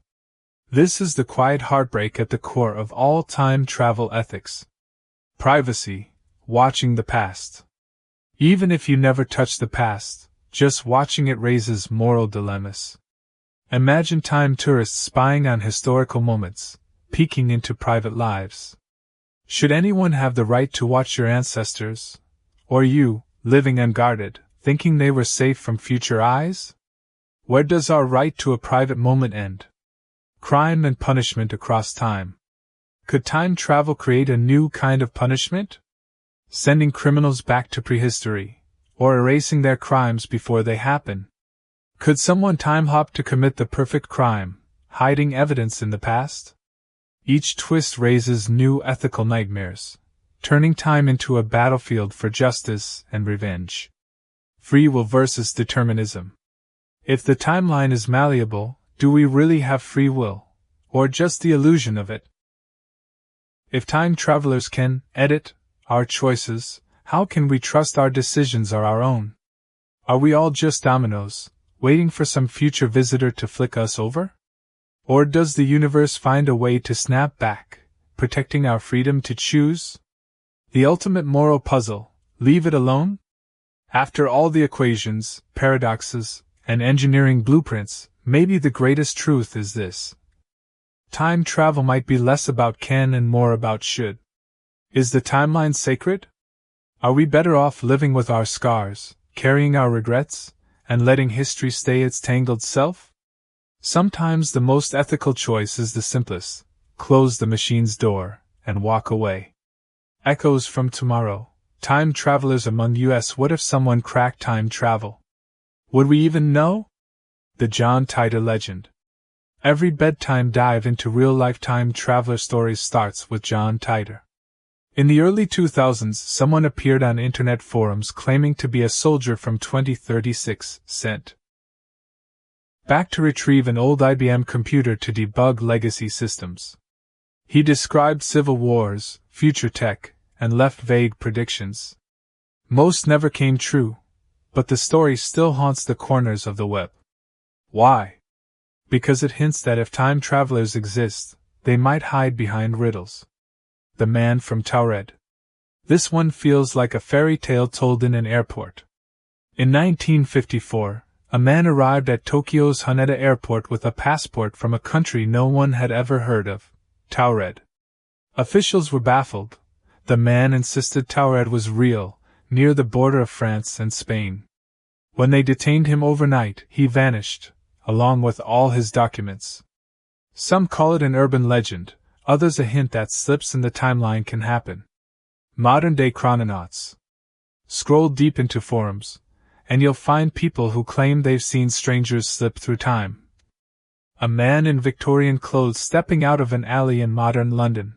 This is the quiet heartbreak at the core of all time travel ethics. Privacy, watching the past. Even if you never touch the past, just watching it raises moral dilemmas. Imagine time tourists spying on historical moments, peeking into private lives. Should anyone have the right to watch your ancestors? Or you, living unguarded, thinking they were safe from future eyes? Where does our right to a private moment end? Crime and punishment across time. Could time travel create a new kind of punishment? Sending criminals back to prehistory, or erasing their crimes before they happen? Could someone time hop to commit the perfect crime, hiding evidence in the past? Each twist raises new ethical nightmares, turning time into a battlefield for justice and revenge. Free will versus determinism. If the timeline is malleable, do we really have free will, or just the illusion of it? If time travelers can edit our choices, how can we trust our decisions are our own? Are we all just dominoes, waiting for some future visitor to flick us over? Or does the universe find a way to snap back, protecting our freedom to choose? The ultimate moral puzzle: leave it alone? After all the equations, paradoxes, and engineering blueprints, maybe the greatest truth is this: time travel might be less about can and more about should. Is the timeline sacred? Are we better off living with our scars, carrying our regrets, and letting history stay its tangled self? Sometimes the most ethical choice is the simplest: close the machine's door and walk away. Echoes from tomorrow. Time travelers among us. What if someone cracked time travel? Would we even know? The John Titor legend. Every bedtime dive into real-life time traveler stories starts with John Titor. In the early 2000s, someone appeared on internet forums claiming to be a soldier from 2036, sent back to retrieve an old IBM computer to debug legacy systems. He described civil wars, future tech, and left vague predictions. Most never came true, but the story still haunts the corners of the web. Why? Because it hints that if time travelers exist, they might hide behind riddles. The Man from Taured. This one feels like a fairy tale told in an airport. In 1954, a man arrived at Tokyo's Haneda Airport with a passport from a country no one had ever heard of, Taured. Officials were baffled. The man insisted Taured was real, near the border of France and Spain. When they detained him overnight, he vanished, along with all his documents. Some call it an urban legend, others a hint that slips in the timeline can happen. Modern-day chrononauts. Scroll deep into forums, and you'll find people who claim they've seen strangers slip through time. A man in Victorian clothes stepping out of an alley in modern London.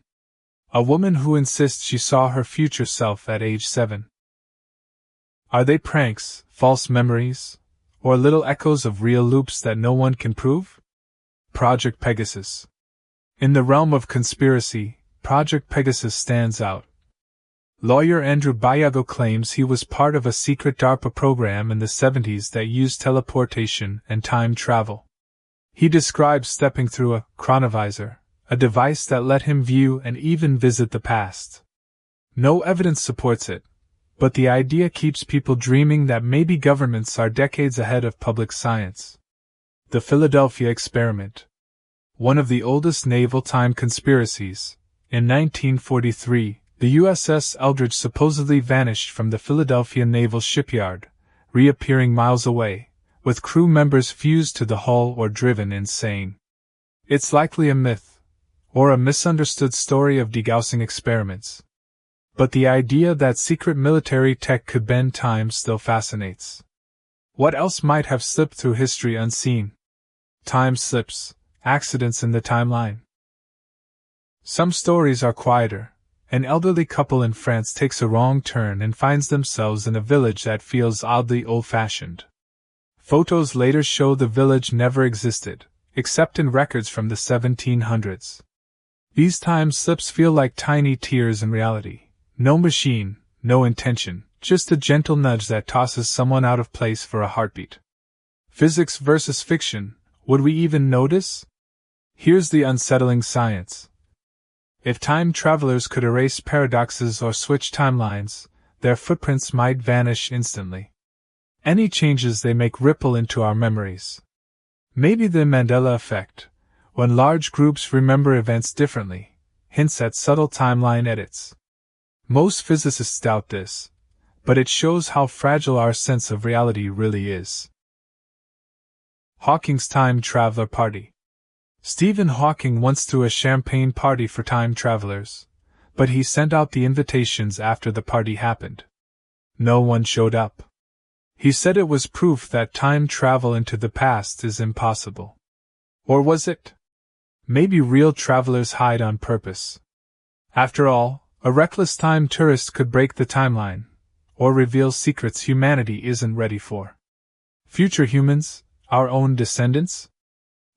A woman who insists she saw her future self at age 7. Are they pranks, false memories, or little echoes of real loops that no one can prove? Project Pegasus. In the realm of conspiracy, Project Pegasus stands out. Lawyer Andrew Bayago claims he was part of a secret DARPA program in the 70s that used teleportation and time travel. He describes stepping through a chronovisor, a device that let him view and even visit the past. No evidence supports it, but the idea keeps people dreaming that maybe governments are decades ahead of public science. The Philadelphia Experiment. One of the oldest naval time conspiracies. In 1943, the USS Eldridge supposedly vanished from the Philadelphia Naval Shipyard, reappearing miles away, with crew members fused to the hull or driven insane. It's likely a myth, or a misunderstood story of degaussing experiments. But the idea that secret military tech could bend time still fascinates. What else might have slipped through history unseen? Time slips, accidents in the timeline. Some stories are quieter. An elderly couple in France takes a wrong turn and finds themselves in a village that feels oddly old-fashioned. Photos later show the village never existed, except in records from the 1700s. These time slips feel like tiny tears in reality. No machine, no intention, just a gentle nudge that tosses someone out of place for a heartbeat. Physics versus fiction, would we even notice? Here's the unsettling science. If time travelers could erase paradoxes or switch timelines, their footprints might vanish instantly. Any changes they make ripple into our memories. Maybe the Mandela effect, when large groups remember events differently, hints at subtle timeline edits. Most physicists doubt this, but it shows how fragile our sense of reality really is. Hawking's Time Traveler Party. Stephen Hawking once threw a champagne party for time travelers, but he sent out the invitations after the party happened. No one showed up. He said it was proof that time travel into the past is impossible. Or was it? Maybe real travelers hide on purpose. After all, a reckless time tourist could break the timeline, or reveal secrets humanity isn't ready for. Future humans, our own descendants?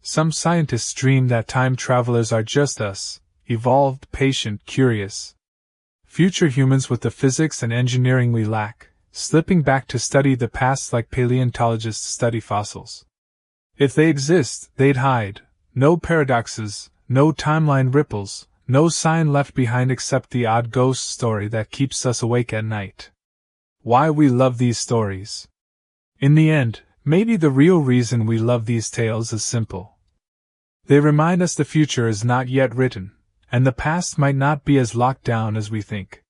Some scientists dream that time travelers are just us, evolved, patient, curious. Future humans with the physics and engineering we lack, slipping back to study the past like paleontologists study fossils. If they exist, they'd hide. No paradoxes, no timeline ripples, no sign left behind except the odd ghost story that keeps us awake at night. Why we love these stories. In the end, maybe the real reason we love these tales is simple. They remind us the future is not yet written, and the past might not be as locked down as we think.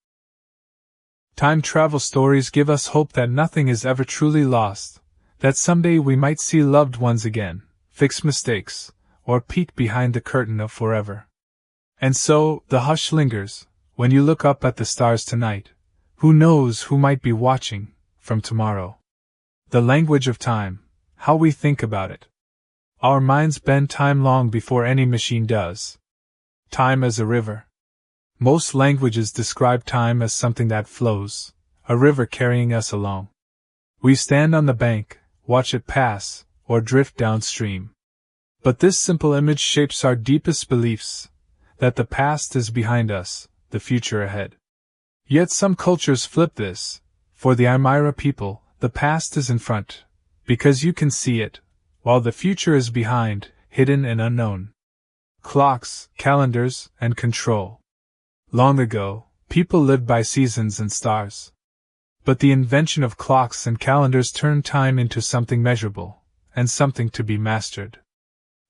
Time travel stories give us hope that nothing is ever truly lost, that someday we might see loved ones again, fix mistakes, or peek behind the curtain of forever. And so, the hush lingers, when you look up at the stars tonight. Who knows who might be watching, from tomorrow? The language of time, how we think about it. Our minds bend time long before any machine does. Time as a river. Most languages describe time as something that flows, a river carrying us along. We stand on the bank, watch it pass, or drift downstream. But this simple image shapes our deepest beliefs, that the past is behind us, the future ahead. Yet some cultures flip this. For the Aymara people, the past is in front, because you can see it, while the future is behind, hidden and unknown. Clocks, calendars, and control. Long ago, people lived by seasons and stars. But the invention of clocks and calendars turned time into something measurable, and something to be mastered.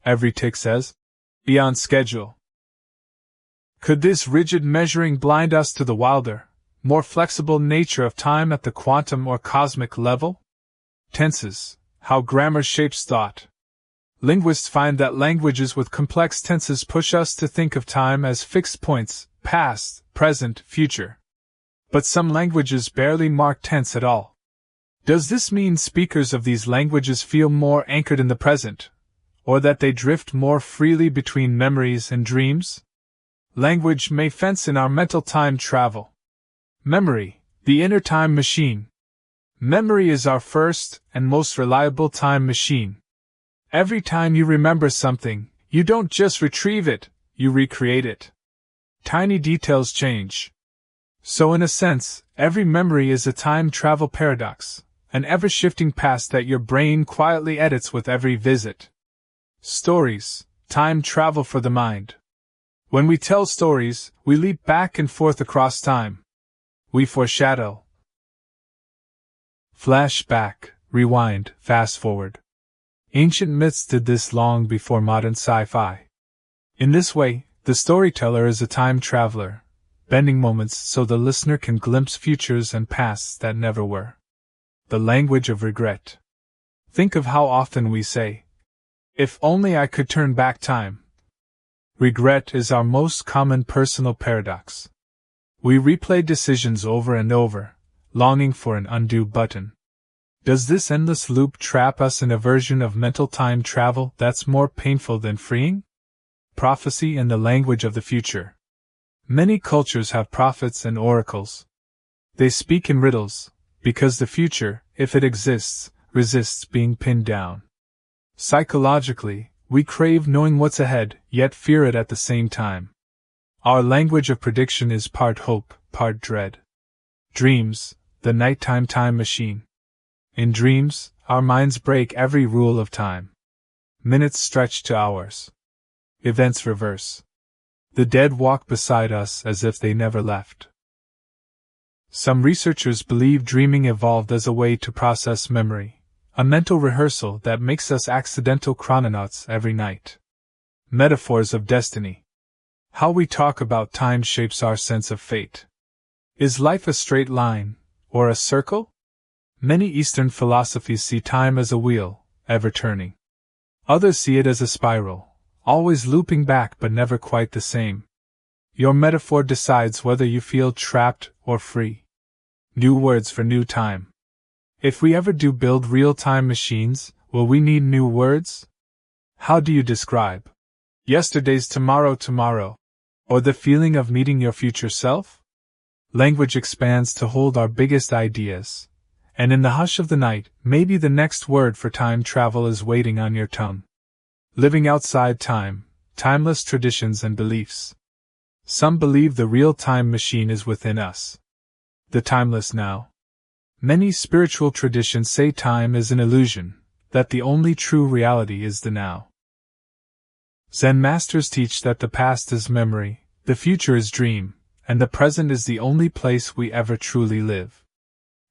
Every tick says, "Be on schedule." Could this rigid measuring blind us to the wilder, more flexible nature of time at the quantum or cosmic level? Tenses, how grammar shapes thought. Linguists find that languages with complex tenses push us to think of time as fixed points: past, present, future. But some languages barely mark tense at all. Does this mean speakers of these languages feel more anchored in the present, or that they drift more freely between memories and dreams? Language may fence in our mental time travel. Memory, the inner time machine. Memory is our first and most reliable time machine. Every time you remember something, you don't just retrieve it, you recreate it. Tiny details change. So in a sense, every memory is a time travel paradox, an ever-shifting past that your brain quietly edits with every visit. Stories, time travel for the mind. When we tell stories, we leap back and forth across time. We foreshadow. Flashback, rewind, fast forward. Ancient myths did this long before modern sci-fi. In this way, the storyteller is a time traveler, bending moments so the listener can glimpse futures and pasts that never were. The language of regret. Think of how often we say, "If only I could turn back time." Regret is our most common personal paradox. We replay decisions over and over, longing for an undo button. Does this endless loop trap us in a version of mental time travel that's more painful than freeing? Prophecy and the language of the future. Many cultures have prophets and oracles. They speak in riddles, because the future, if it exists, resists being pinned down. Psychologically, we crave knowing what's ahead, yet fear it at the same time. Our language of prediction is part hope, part dread. Dreams, the nighttime time machine. In dreams, our minds break every rule of time. Minutes stretch to hours. Events reverse. The dead walk beside us as if they never left. Some researchers believe dreaming evolved as a way to process memory, a mental rehearsal that makes us accidental chrononauts every night. Metaphors of destiny. How we talk about time shapes our sense of fate. Is life a straight line, or a circle? Many Eastern philosophies see time as a wheel, ever turning. Others see it as a spiral, always looping back but never quite the same. Your metaphor decides whether you feel trapped or free. New words for new time. If we ever do build real-time machines, will we need new words? How do you describe yesterday's tomorrow, or the feeling of meeting your future self? Language expands to hold our biggest ideas, and in the hush of the night, maybe the next word for time travel is waiting on your tongue. Living outside time, timeless traditions and beliefs. Some believe the real-time machine is within us. The timeless now. Many spiritual traditions say time is an illusion, that the only true reality is the now. Zen masters teach that the past is memory, the future is dream, and the present is the only place we ever truly live.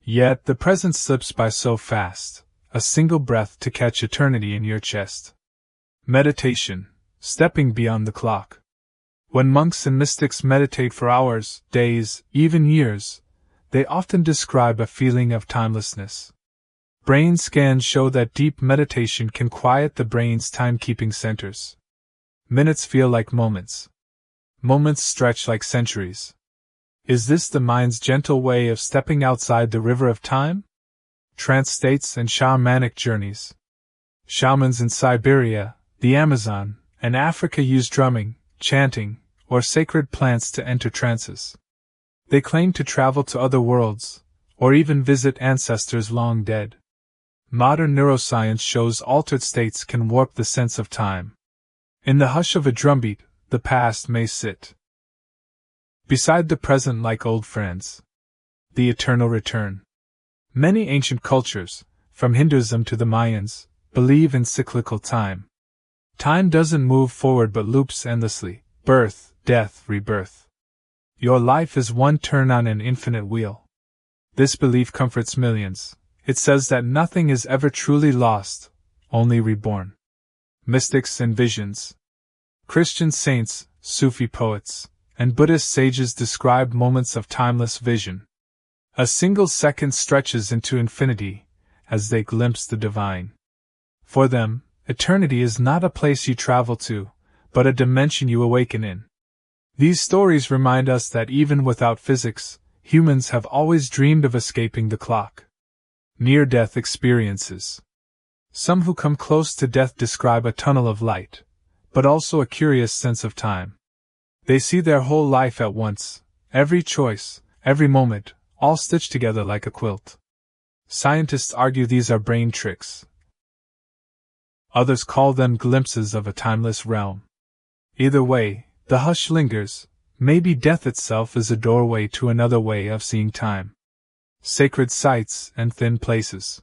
Yet the present slips by so fast, a single breath to catch eternity in your chest. Meditation, stepping beyond the clock. When monks and mystics meditate for hours, days, even years, they often describe a feeling of timelessness. Brain scans show that deep meditation can quiet the brain's timekeeping centers. Minutes feel like moments. Moments stretch like centuries. Is this the mind's gentle way of stepping outside the river of time? Trance states and shamanic journeys. Shamans in Siberia, the Amazon, and Africa use drumming, chanting, or sacred plants to enter trances. They claim to travel to other worlds, or even visit ancestors long dead. Modern neuroscience shows altered states can warp the sense of time. In the hush of a drumbeat, the past may sit beside the present like old friends. The eternal return. Many ancient cultures, from Hinduism to the Mayans, believe in cyclical time. Time doesn't move forward but loops endlessly, birth, death, rebirth. Your life is one turn on an infinite wheel. This belief comforts millions. It says that nothing is ever truly lost, only reborn. Mystics and visions. Christian saints, Sufi poets, and Buddhist sages describe moments of timeless vision. A single second stretches into infinity, as they glimpse the divine. For them, eternity is not a place you travel to, but a dimension you awaken in. These stories remind us that even without physics, humans have always dreamed of escaping the clock. Near-death experiences. Some who come close to death describe a tunnel of light, but also a curious sense of time. They see their whole life at once, every choice, every moment, all stitched together like a quilt. Scientists argue these are brain tricks. Others call them glimpses of a timeless realm. Either way, the hush lingers. Maybe death itself is a doorway to another way of seeing time. Sacred sites and thin places.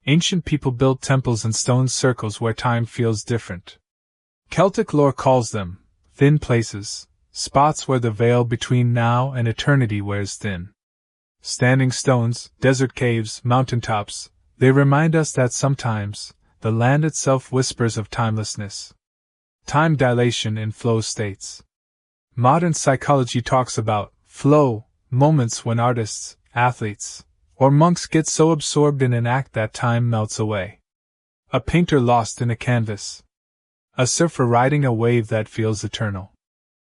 Ancient people built temples and stone circles where time feels different. Celtic lore calls them thin places, spots where the veil between now and eternity wears thin. Standing stones, desert caves, mountaintops, they remind us that sometimes the land itself whispers of timelessness. Time dilation in flow states. Modern psychology talks about flow moments when artists, athletes, or monks get so absorbed in an act that time melts away. A painter lost in a canvas. A surfer riding a wave that feels eternal.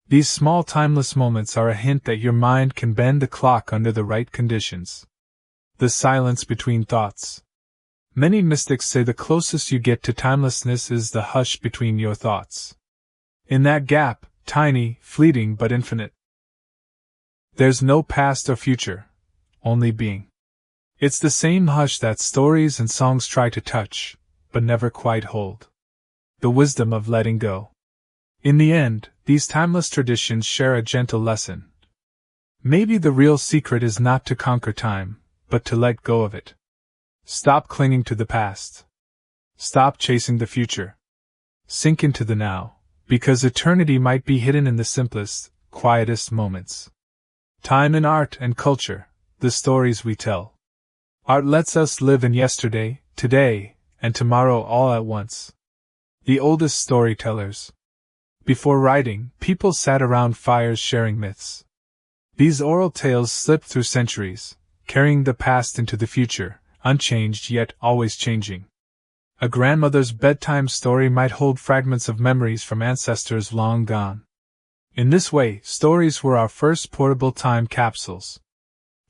These small timeless moments are a hint that your mind can bend the clock under the right conditions. The silence between thoughts. Many mystics say the closest you get to timelessness is the hush between your thoughts. In that gap, tiny, fleeting but infinite, there's no past or future, only being. It's the same hush that stories and songs try to touch, but never quite hold. The wisdom of letting go. In the end, these timeless traditions share a gentle lesson. Maybe the real secret is not to conquer time, but to let go of it. Stop clinging to the past. Stop chasing the future. Sink into the now, because eternity might be hidden in the simplest, quietest moments. Time in art and culture, the stories we tell. Art lets us live in yesterday, today, and tomorrow all at once. The oldest storytellers. Before writing, people sat around fires sharing myths. These oral tales slipped through centuries, carrying the past into the future, unchanged yet always changing. A grandmother's bedtime story might hold fragments of memories from ancestors long gone. In this way, stories were our first portable time capsules.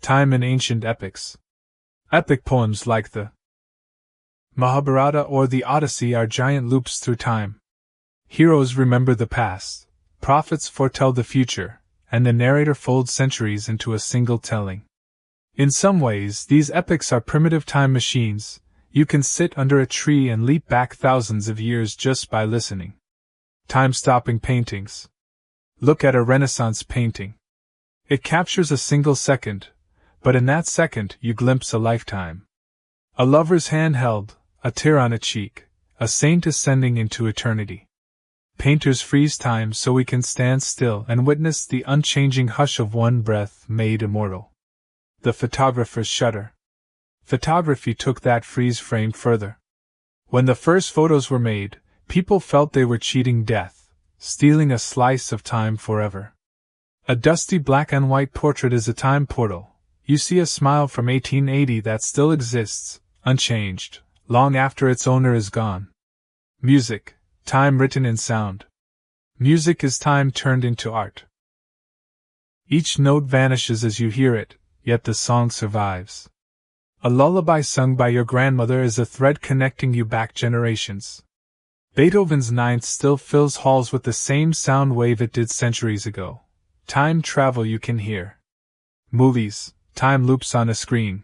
Time in ancient epics. Epic poems like the Mahabharata or the Odyssey are giant loops through time. Heroes remember the past, prophets foretell the future, and the narrator folds centuries into a single telling. In some ways, these epics are primitive time machines. You can sit under a tree and leap back thousands of years just by listening. Time-stopping paintings. Look at a Renaissance painting. It captures a single second, but in that second you glimpse a lifetime. A lover's hand held, a tear on a cheek, a saint ascending into eternity. Painters freeze time so we can stand still and witness the unchanging hush of one breath made immortal. The photographer's shudder. Photography took that freeze frame further. When the first photos were made, people felt they were cheating death, stealing a slice of time forever. A dusty black and white portrait is a time portal. You see a smile from 1880 that still exists, unchanged, long after its owner is gone. Music. Time written in sound. Music is time turned into art. Each note vanishes as you hear it, yet the song survives. A lullaby sung by your grandmother is a thread connecting you back generations. Beethoven's Ninth still fills halls with the same sound wave it did centuries ago. Time travel you can hear. Movies, time loops on a screen.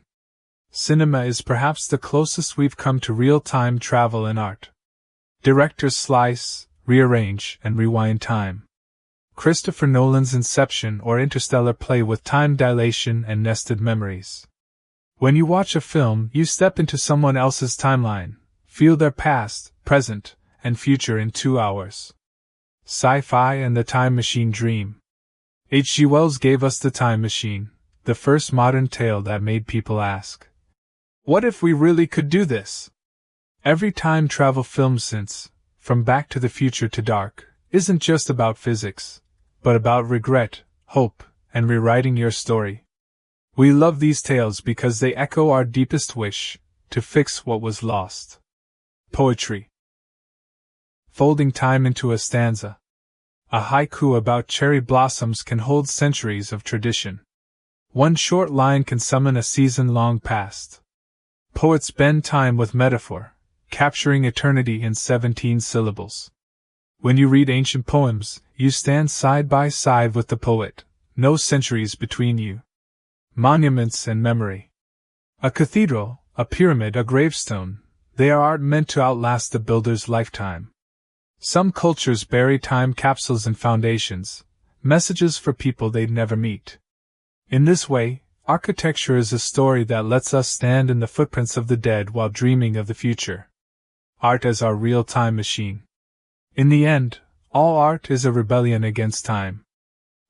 Cinema is perhaps the closest we've come to real time travel in art. Directors slice, rearrange, and rewind time. Christopher Nolan's Inception or Interstellar play with time dilation and nested memories. When you watch a film, you step into someone else's timeline, feel their past, present, and future in 2 hours. Sci-fi and the time machine dream. H.G. Wells gave us The Time Machine, the first modern tale that made people ask, what if we really could do this? Every time travel film since, from Back to the Future to Dark, isn't just about physics, but about regret, hope, and rewriting your story. We love these tales because they echo our deepest wish, to fix what was lost. Poetry. folding time into a stanza. A haiku about cherry blossoms can hold centuries of tradition. One short line can summon a season long past. Poets bend time with metaphor, capturing eternity in 17 syllables. When you read ancient poems, you stand side by side with the poet, no centuries between you. Monuments and memory. A cathedral, a pyramid, a gravestone, they are art meant to outlast the builder's lifetime. Some cultures bury time capsules in foundations, messages for people they'd never meet. In this way, architecture is a story that lets us stand in the footprints of the dead while dreaming of the future. Art as our real time machine. In the end, all art is a rebellion against time.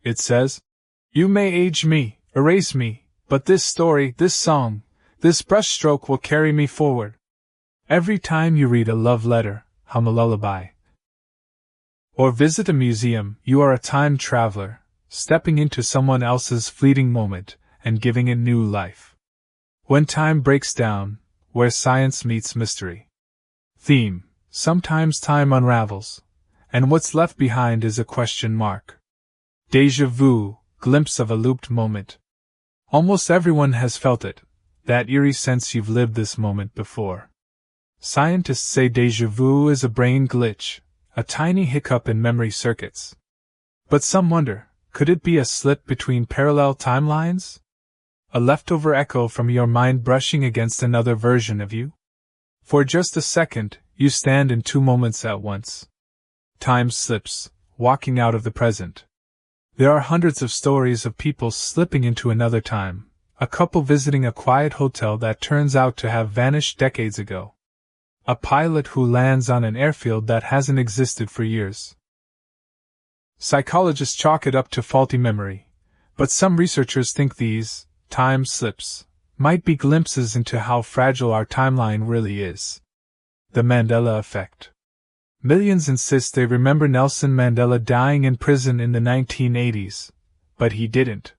It says, "You may age me, erase me, but this story, this song, this brushstroke will carry me forward." Every time you read a love letter, hum a lullaby, or visit a museum, you are a time traveler, stepping into someone else's fleeting moment and giving it new life. When time breaks down, where science meets mystery. Theme: sometimes time unravels, and what's left behind is a question mark. Déjà vu, glimpse of a looped moment. Almost everyone has felt it, that eerie sense you've lived this moment before. Scientists say déjà vu is a brain glitch, a tiny hiccup in memory circuits. But some wonder, could it be a slip between parallel timelines? A leftover echo from your mind brushing against another version of you? For just a second, you stand in two moments at once. Time slips, walking out of the present. There are hundreds of stories of people slipping into another time, a couple visiting a quiet hotel that turns out to have vanished decades ago. A pilot who lands on an airfield that hasn't existed for years. Psychologists chalk it up to faulty memory, but some researchers think these time slips might be glimpses into how fragile our timeline really is. The Mandela effect. Millions insist they remember Nelson Mandela dying in prison in the 1980s, but he didn't.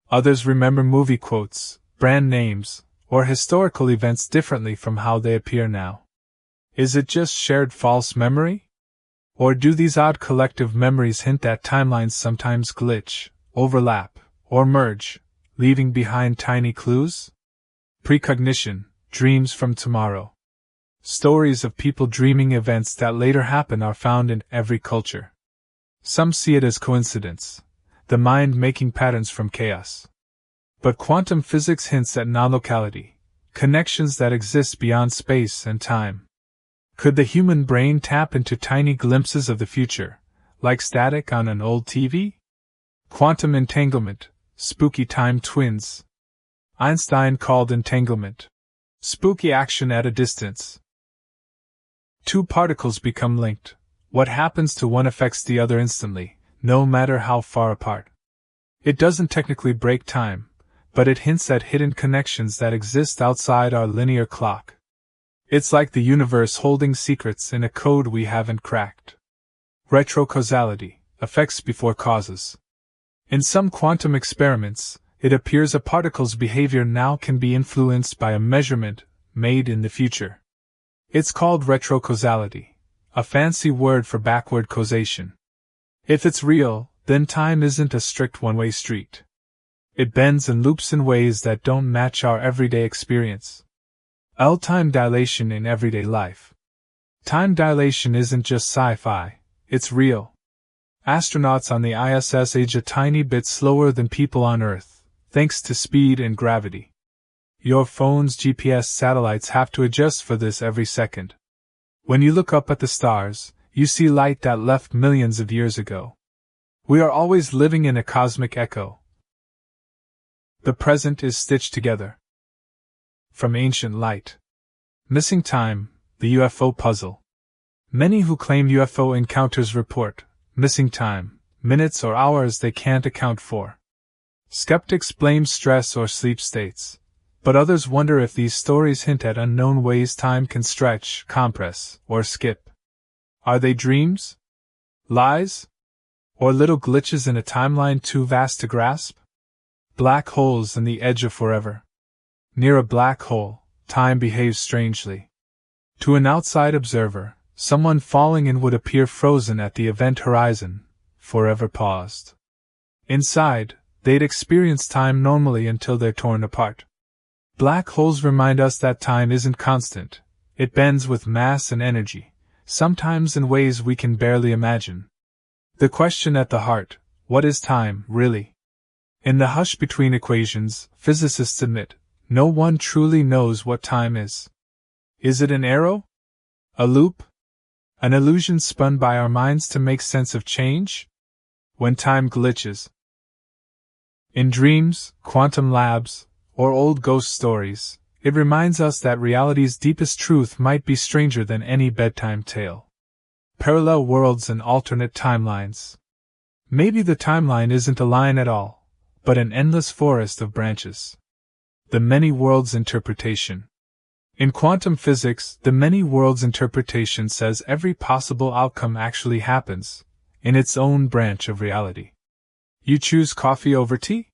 Others remember movie quotes, brand names, or historical events differently from how they appear now. Is it just shared false memory? Or do these odd collective memories hint that timelines sometimes glitch, overlap, or merge, leaving behind tiny clues? Precognition, dreams from tomorrow. Stories of people dreaming events that later happen are found in every culture. Some see it as coincidence, the mind making patterns from chaos. But quantum physics hints at non-locality, connections that exist beyond space and time. Could the human brain tap into tiny glimpses of the future, like static on an old TV? Quantum entanglement, spooky time twins. Einstein called entanglement spooky action at a distance. Two particles become linked. What happens to one affects the other instantly, no matter how far apart. It doesn't technically break time, but it hints at hidden connections that exist outside our linear clock. It's like the universe holding secrets in a code we haven't cracked. Retrocausality, effects before causes. In some quantum experiments, it appears a particle's behavior now can be influenced by a measurement made in the future. It's called retrocausality, a fancy word for backward causation. If it's real, then time isn't a strict one-way street. It bends and loops in ways that don't match our everyday experience. Time dilation in everyday life. Time dilation isn't just sci-fi, it's real. Astronauts on the ISS age a tiny bit slower than people on Earth, thanks to speed and gravity. Your phone's GPS satellites have to adjust for this every second. When you look up at the stars, you see light that left millions of years ago. We are always living in a cosmic echo. The present is stitched together. From ancient light. Missing time, the UFO puzzle. Many who claim UFO encounters report missing time, minutes or hours they can't account for. Skeptics blame stress or sleep states, but others wonder if these stories hint at unknown ways time can stretch, compress, or skip. Are they dreams? Lies? Or little glitches in a timeline too vast to grasp? Black holes and the edge of forever. Near a black hole, time behaves strangely. To an outside observer, someone falling in would appear frozen at the event horizon, forever paused. Inside, they'd experience time normally until they're torn apart. Black holes remind us that time isn't constant, it bends with mass and energy, sometimes in ways we can barely imagine. The question at the heart, what is time, really? In the hush between equations, physicists admit, no one truly knows what time is. Is it an arrow? A loop? An illusion spun by our minds to make sense of change? When time glitches. In dreams, quantum labs, or old ghost stories, it reminds us that reality's deepest truth might be stranger than any bedtime tale. Parallel worlds and alternate timelines. Maybe the timeline isn't a line at all, but an endless forest of branches. The many worlds interpretation. In quantum physics, the many worlds interpretation says every possible outcome actually happens, in its own branch of reality. You choose coffee over tea?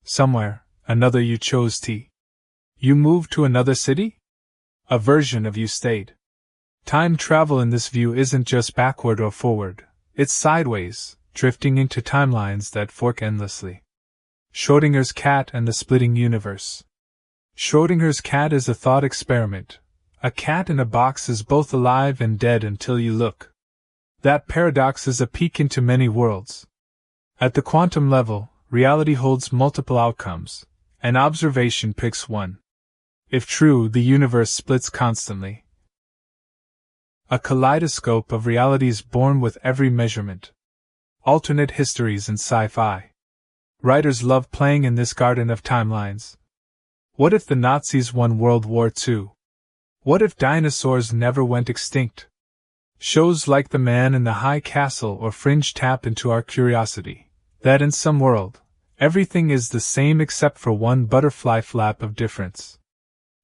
Somewhere, another you chose tea. You moved to another city? A version of you stayed. Time travel in this view isn't just backward or forward, it's sideways, drifting into timelines that fork endlessly. Schrödinger's cat and the splitting universe. Schrödinger's cat is a thought experiment. A cat in a box is both alive and dead until you look. That paradox is a peek into many worlds. At the quantum level, reality holds multiple outcomes. An observation picks one. If true, the universe splits constantly. A kaleidoscope of realities born with every measurement. Alternate histories in sci-fi. Writers love playing in this garden of timelines. What if the Nazis won World War II? What if dinosaurs never went extinct? Shows like The Man in the High Castle or Fringe tap into our curiosity, that in some world, everything is the same except for one butterfly flap of difference.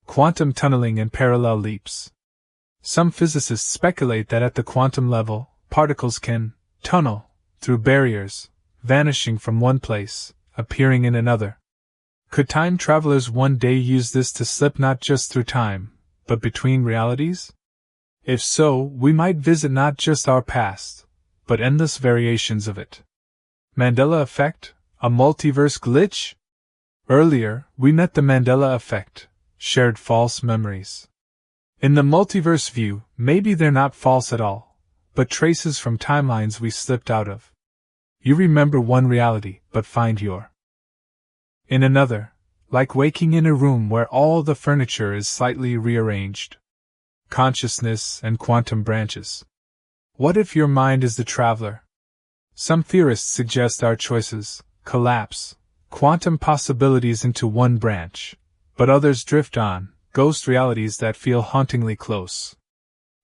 Quantum tunneling and parallel leaps. Some physicists speculate that at the quantum level, particles can tunnel through barriers, vanishing from one place, appearing in another. Could time travelers one day use this to slip not just through time, but between realities? If so, we might visit not just our past, but endless variations of it. Mandela effect? A multiverse glitch? Earlier, we met the Mandela effect, shared false memories. In the multiverse view, maybe they're not false at all, but traces from timelines we slipped out of. You remember one reality, but find your in another, like waking in a room where all the furniture is slightly rearranged. Consciousness and quantum branches. What if your mind is the traveler? Some theorists suggest our choices collapse quantum possibilities into one branch, but others drift on, ghost realities that feel hauntingly close.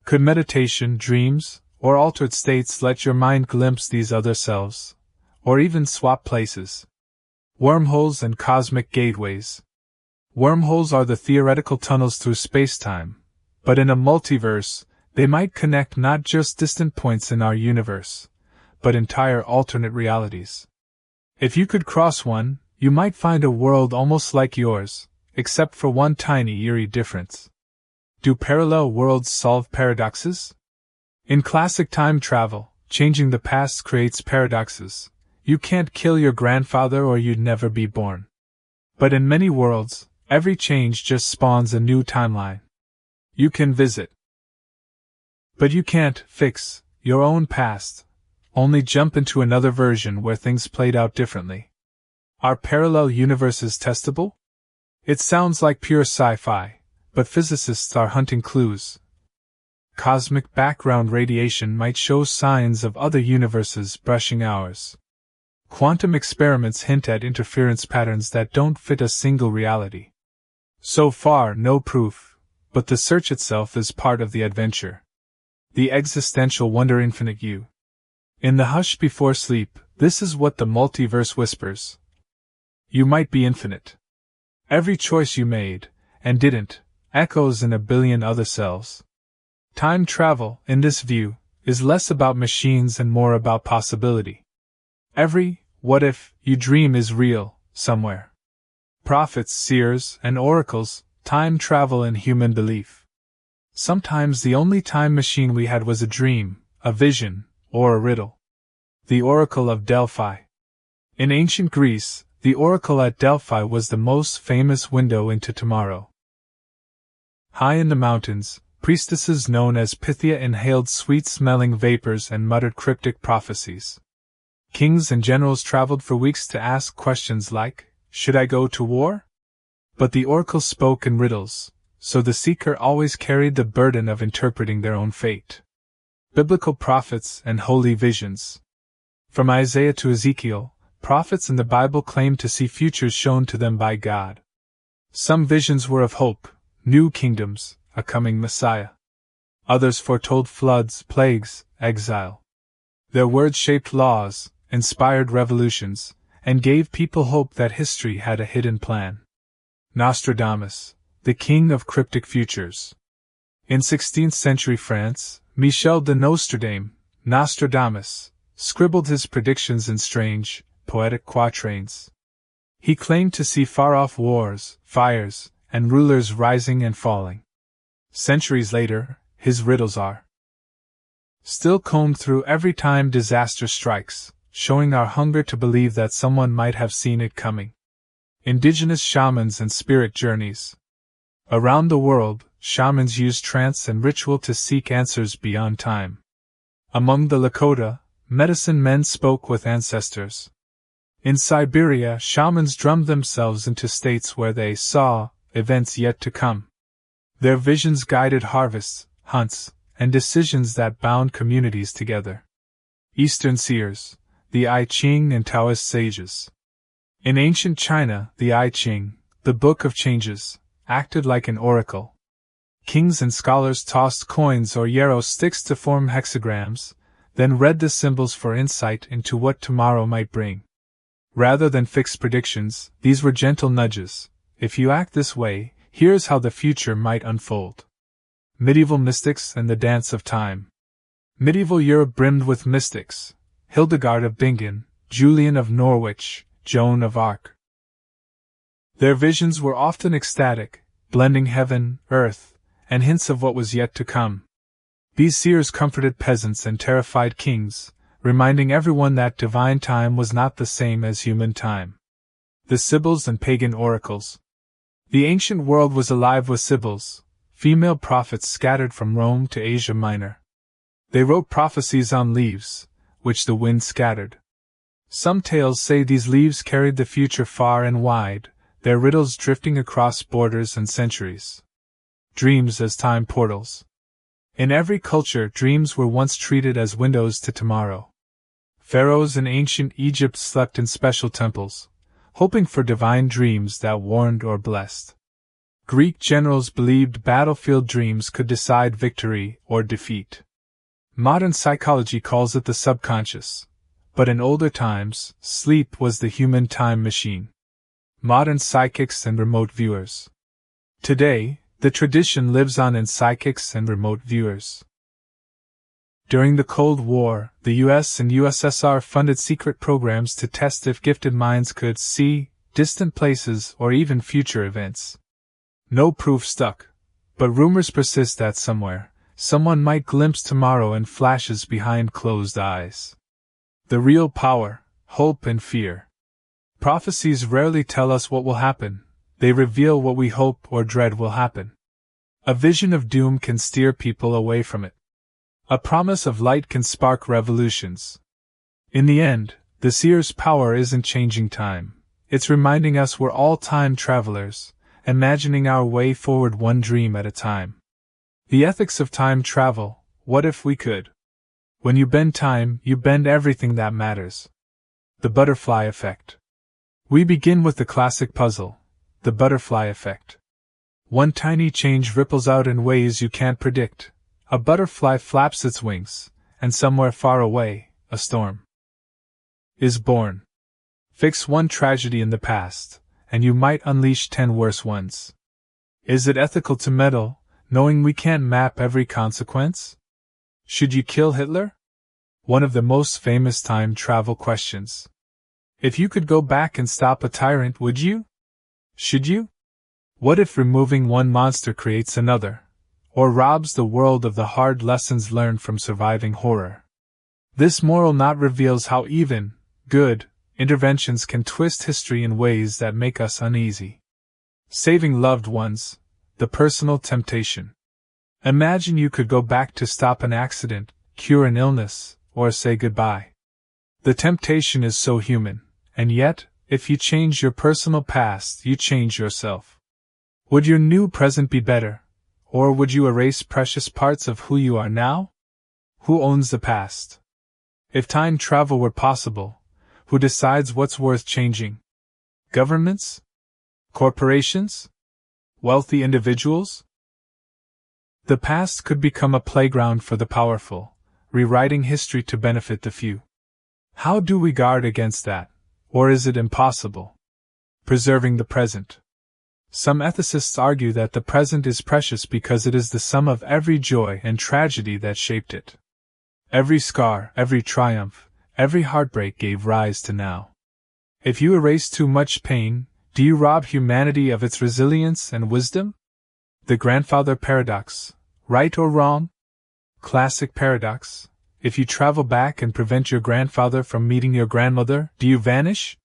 Could meditation, dreams, or altered states let your mind glimpse these other selves, or even swap places? Wormholes and cosmic gateways. Wormholes are the theoretical tunnels through space-time, but in a multiverse, they might connect not just distant points in our universe, but entire alternate realities. If you could cross one, you might find a world almost like yours, except for one tiny eerie difference. Do parallel worlds solve paradoxes? In classic time travel, changing the past creates paradoxes. You can't kill your grandfather or you'd never be born. But in many worlds, every change just spawns a new timeline. You can visit, but you can't fix your own past, only jump into another version where things played out differently. Are parallel universes testable? It sounds like pure sci-fi, but physicists are hunting clues. Cosmic background radiation might show signs of other universes brushing ours. Quantum experiments hint at interference patterns that don't fit a single reality. So far, no proof, but the search itself is part of the adventure. The existential wonder infinite you. In the hush before sleep, this is what the multiverse whispers. You might be infinite. Every choice you made, and didn't, echoes in a billion other cells. Time travel, in this view, is less about machines and more about possibility. Every what if you dream is real, somewhere. Prophets, seers, and oracles, time travel in human belief. Sometimes the only time machine we had was a dream, a vision, or a riddle. The Oracle of Delphi. In ancient Greece, the oracle at Delphi was the most famous window into tomorrow. High in the mountains, priestesses known as Pythia inhaled sweet-smelling vapors and muttered cryptic prophecies. Kings and generals traveled for weeks to ask questions like, "Should I go to war?" But the oracle spoke in riddles, so the seeker always carried the burden of interpreting their own fate. Biblical prophets and holy visions. From Isaiah to Ezekiel, prophets in the Bible claimed to see futures shown to them by God. Some visions were of hope, new kingdoms, a coming Messiah. Others foretold floods, plagues, exile. Their words shaped laws, inspired revolutions, and gave people hope that history had a hidden plan. Nostradamus, the king of cryptic futures. In 16th century France, Michel de Nostradamus, scribbled his predictions in strange, poetic quatrains. He claimed to see far-off wars, fires, and rulers rising and falling. Centuries later, his riddles are still combed through every time disaster strikes, showing our hunger to believe that someone might have seen it coming. Indigenous shamans and spirit journeys. Around the world, shamans use trance and ritual to seek answers beyond time. Among the Lakota, medicine men spoke with ancestors. In Siberia, shamans drummed themselves into states where they saw events yet to come. Their visions guided harvests, hunts, and decisions that bound communities together. Eastern seers, the I Ching and Taoist sages. In ancient China, the I Ching, the Book of Changes, acted like an oracle. Kings and scholars tossed coins or yarrow sticks to form hexagrams, then read the symbols for insight into what tomorrow might bring. Rather than fixed predictions, these were gentle nudges. If you act this way, here's how the future might unfold. Medieval mystics and the dance of time. Medieval Europe brimmed with mystics. Hildegard of Bingen, Julian of Norwich, Joan of Arc. Their visions were often ecstatic, blending heaven, earth, and hints of what was yet to come. These seers comforted peasants and terrified kings, reminding everyone that divine time was not the same as human time. The Sibyls and pagan oracles. The ancient world was alive with sibyls, female prophets scattered from Rome to Asia Minor. They wrote prophecies on leaves, which the wind scattered. Some tales say these leaves carried the future far and wide, their riddles drifting across borders and centuries. Dreams as time portals. In every culture, dreams were once treated as windows to tomorrow. Pharaohs in ancient Egypt slept in special temples, hoping for divine dreams that warned or blessed. Greek generals believed battlefield dreams could decide victory or defeat. Modern psychology calls it the subconscious, but in older times, sleep was the human time machine. Modern psychics and remote viewers. Today, the tradition lives on in psychics and remote viewers. During the Cold War, the US and USSR funded secret programs to test if gifted minds could see distant places or even future events. No proof stuck, but rumors persist that somewhere, someone might glimpse tomorrow in flashes behind closed eyes. The real power, hope and fear. Prophecies rarely tell us what will happen, they reveal what we hope or dread will happen. A vision of doom can steer people away from it. A promise of light can spark revolutions. In the end, the seer's power isn't changing time, it's reminding us we're all time travelers, imagining our way forward one dream at a time. The ethics of time travel, what if we could? When you bend time, you bend everything that matters. The butterfly effect. We begin with the classic puzzle, the butterfly effect. One tiny change ripples out in ways you can't predict. A butterfly flaps its wings, and somewhere far away, a storm is born. Fix one tragedy in the past, and you might unleash 10 worse ones. Is it ethical to meddle, knowing we can't map every consequence? Should you kill Hitler? One of the most famous time travel questions. If you could go back and stop a tyrant, would you? Should you? What if removing one monster creates another? or robs the world of the hard lessons learned from surviving horror. This moral knot reveals how even good interventions can twist history in ways that make us uneasy. Saving loved ones, the personal temptation. Imagine you could go back to stop an accident, cure an illness, or say goodbye. The temptation is so human, and yet, if you change your personal past, you change yourself. Would your new present be better, or would you erase precious parts of who you are now? Who owns the past? If time travel were possible, who decides what's worth changing? Governments? Corporations? Wealthy individuals? The past could become a playground for the powerful, rewriting history to benefit the few. How do we guard against that, or is it impossible? Preserving the present. Some ethicists argue that the present is precious because it is the sum of every joy and tragedy that shaped it. Every scar, every triumph, every heartbreak gave rise to now. If you erase too much pain, do you rob humanity of its resilience and wisdom? The grandfather paradox, right or wrong? Classic paradox. If you travel back and prevent your grandfather from meeting your grandmother, do you vanish?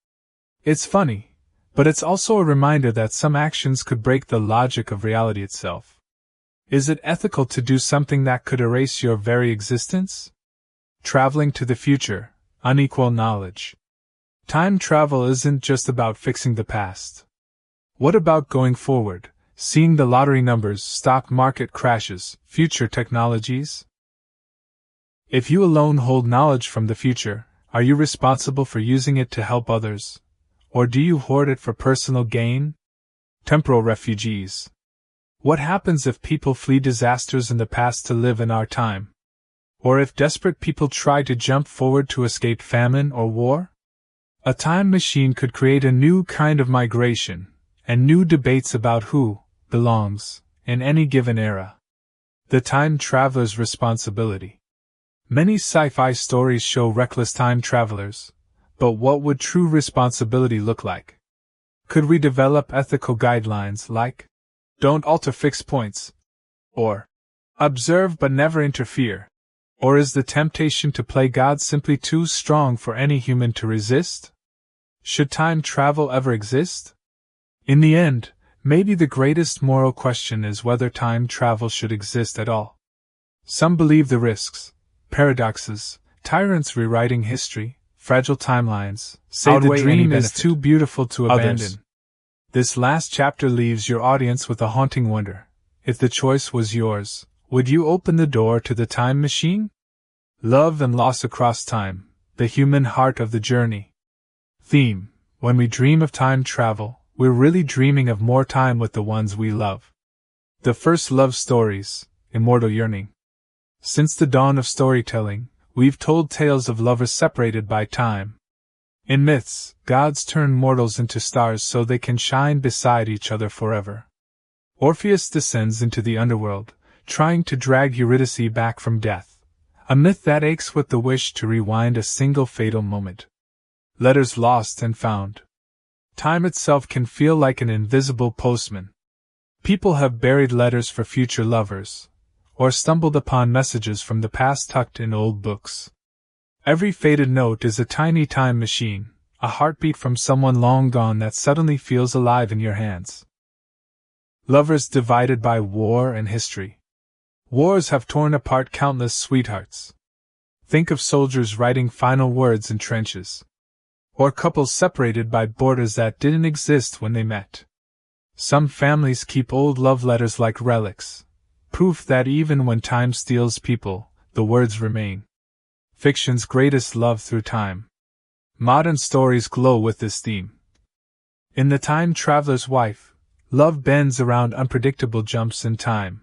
It's funny, but it's also a reminder that some actions could break the logic of reality itself. Is it ethical to do something that could erase your very existence? Traveling to the future, unequal knowledge. Time travel isn't just about fixing the past. What about going forward, seeing the lottery numbers, stock market crashes, future technologies? If you alone hold knowledge from the future, are you responsible for using it to help others? Or do you hoard it for personal gain? Temporal refugees. What happens if people flee disasters in the past to live in our time? Or if desperate people try to jump forward to escape famine or war? A time machine could create a new kind of migration, and new debates about who belongs in any given era. The time traveler's responsibility. Many sci-fi stories show reckless time travelers, but what would true responsibility look like? Could we develop ethical guidelines like, don't alter fixed points, or observe but never interfere? Or is the temptation to play God simply too strong for any human to resist? Should time travel ever exist? In the end, maybe the greatest moral question is whether time travel should exist at all. Some believe the risks, paradoxes, tyrants rewriting history, fragile timelines, say the dream is too beautiful to abandon. This last chapter leaves your audience with a haunting wonder. If the choice was yours, would you open the door to the time machine? Love and loss across time, the human heart of the journey. Theme: when we dream of time travel, we're really dreaming of more time with the ones we love. The first love stories, immortal yearning. Since the dawn of storytelling, we've told tales of lovers separated by time. In myths, gods turn mortals into stars so they can shine beside each other forever. Orpheus descends into the underworld, trying to drag Eurydice back from death, a myth that aches with the wish to rewind a single fatal moment. Letters lost and found. Time itself can feel like an invisible postman. People have buried letters for future lovers, or stumbled upon messages from the past tucked in old books. Every faded note is a tiny time machine, a heartbeat from someone long gone that suddenly feels alive in your hands. Lovers divided by war and history. Wars have torn apart countless sweethearts. Think of soldiers writing final words in trenches. Or couples separated by borders that didn't exist when they met. Some families keep old love letters like relics, proof that even when time steals people, the words remain. Fiction's greatest love through time. Modern stories glow with this theme. In The Time Traveler's Wife, love bends around unpredictable jumps in time.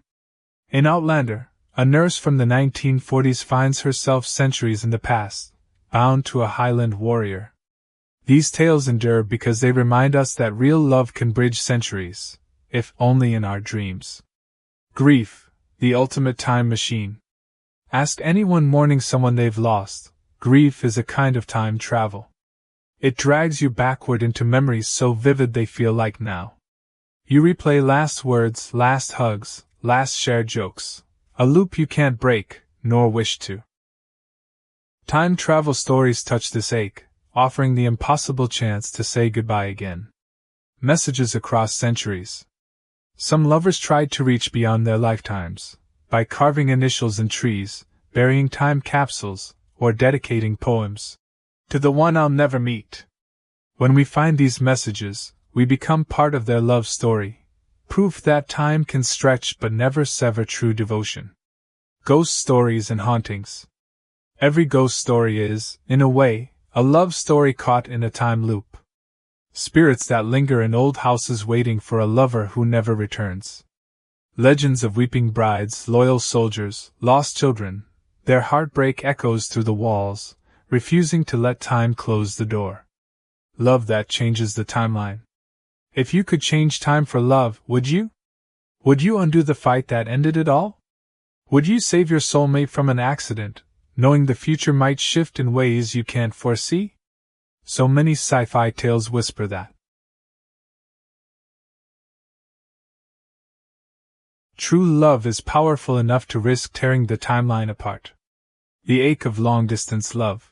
In Outlander, a nurse from the 1940s finds herself centuries in the past, bound to a Highland warrior. These tales endure because they remind us that real love can bridge centuries, if only in our dreams. Grief, the ultimate time machine. Ask anyone mourning someone they've lost. Grief is a kind of time travel. It drags you backward into memories so vivid they feel like now. You replay last words, last hugs, last shared jokes. A loop you can't break, nor wish to. Time travel stories touch this ache, offering the impossible chance to say goodbye again. Messages across centuries. Some lovers tried to reach beyond their lifetimes, by carving initials in trees, burying time capsules, or dedicating poems to the one I'll never meet. When we find these messages, we become part of their love story, proof that time can stretch but never sever true devotion. Ghost stories and hauntings. Every ghost story is, in a way, a love story caught in a time loop. Spirits that linger in old houses waiting for a lover who never returns. Legends of weeping brides, loyal soldiers, lost children, their heartbreak echoes through the walls, refusing to let time close the door. Love that changes the timeline. If you could change time for love, would you? Would you undo the fight that ended it all? Would you save your soulmate from an accident, knowing the future might shift in ways you can't foresee? So many sci-fi tales whisper that. True love is powerful enough to risk tearing the timeline apart. The ache of long-distance love.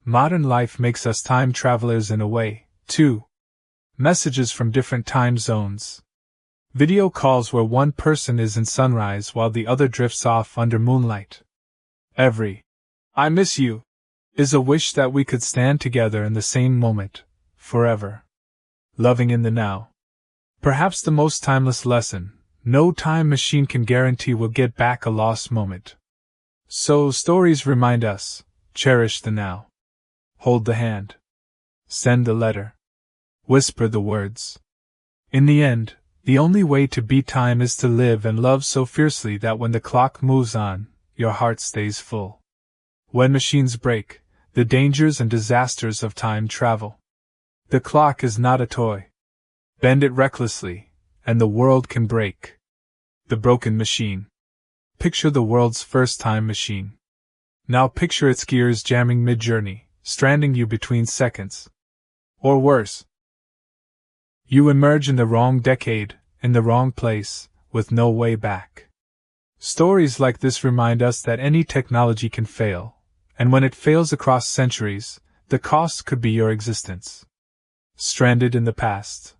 Modern life makes us time travelers in a way, too. Messages from different time zones. Video calls where one person is in sunrise while the other drifts off under moonlight. Every "I miss you" is a wish that we could stand together in the same moment, forever. Loving in the now. Perhaps the most timeless lesson, no time machine can guarantee we'll get back a lost moment. So stories remind us, cherish the now. Hold the hand. Send the letter. Whisper the words. In the end, the only way to beat time is to live and love so fiercely that when the clock moves on, your heart stays full. When machines break, the dangers and disasters of time travel. The clock is not a toy. Bend it recklessly, and the world can break. The broken machine. Picture the world's first time machine. Now picture its gears jamming mid-journey, stranding you between seconds. Or worse. You emerge in the wrong decade, in the wrong place, with no way back. Stories like this remind us that any technology can fail, and when it fails across centuries, the cost could be your existence. Stranded in the past.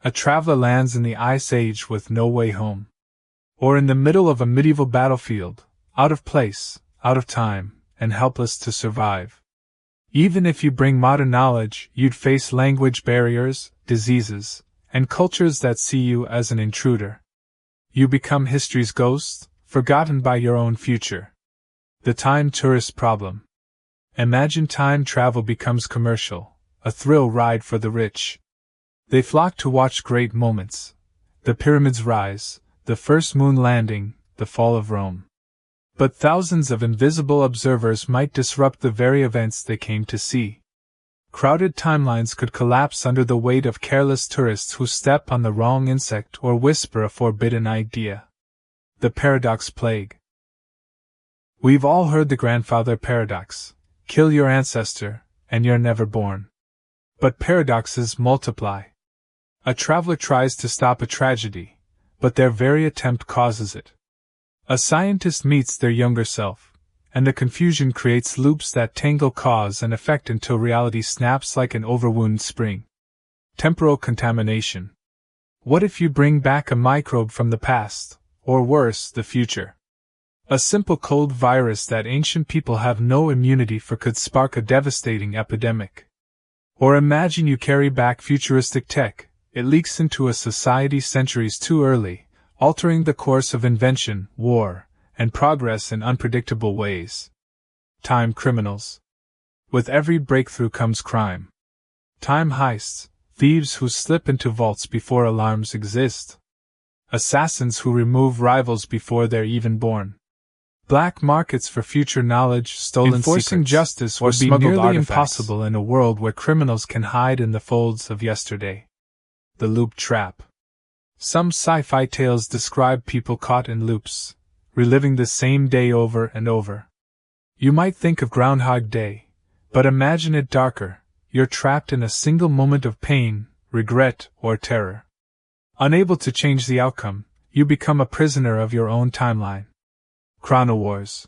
A traveler lands in the Ice Age with no way home. Or in the middle of a medieval battlefield, out of place, out of time, and helpless to survive. Even if you bring modern knowledge, you'd face language barriers, diseases, and cultures that see you as an intruder. You become history's ghost, forgotten by your own future. The time tourist problem. Imagine time travel becomes commercial, a thrill ride for the rich. They flock to watch great moments. The pyramids rise, the first moon landing, the fall of Rome. But thousands of invisible observers might disrupt the very events they came to see. Crowded timelines could collapse under the weight of careless tourists who step on the wrong insect or whisper a forbidden idea. The paradox plague. We've all heard the grandfather paradox: kill your ancestor, and you're never born. But paradoxes multiply. A traveler tries to stop a tragedy, but their very attempt causes it. A scientist meets their younger self, and the confusion creates loops that tangle cause and effect until reality snaps like an overwound spring. Temporal contamination. What if you bring back a microbe from the past, or worse, the future? A simple cold virus that ancient people have no immunity for could spark a devastating epidemic. Or imagine you carry back futuristic tech, it leaks into a society centuries too early, altering the course of invention, war, and progress in unpredictable ways. Time criminals. With every breakthrough comes crime. Time heists, thieves who slip into vaults before alarms exist. Assassins who remove rivals before they're even born. Black markets for future knowledge, stolen Enforcing secrets, justice or would be smuggled nearly artifacts. impossible in a world where criminals can hide in the folds of yesterday. The loop trap. Some sci-fi tales describe people caught in loops, reliving the same day over and over. You might think of Groundhog Day, but imagine it darker. You're trapped in a single moment of pain, regret, or terror. Unable to change the outcome, you become a prisoner of your own timeline. Chrono Wars.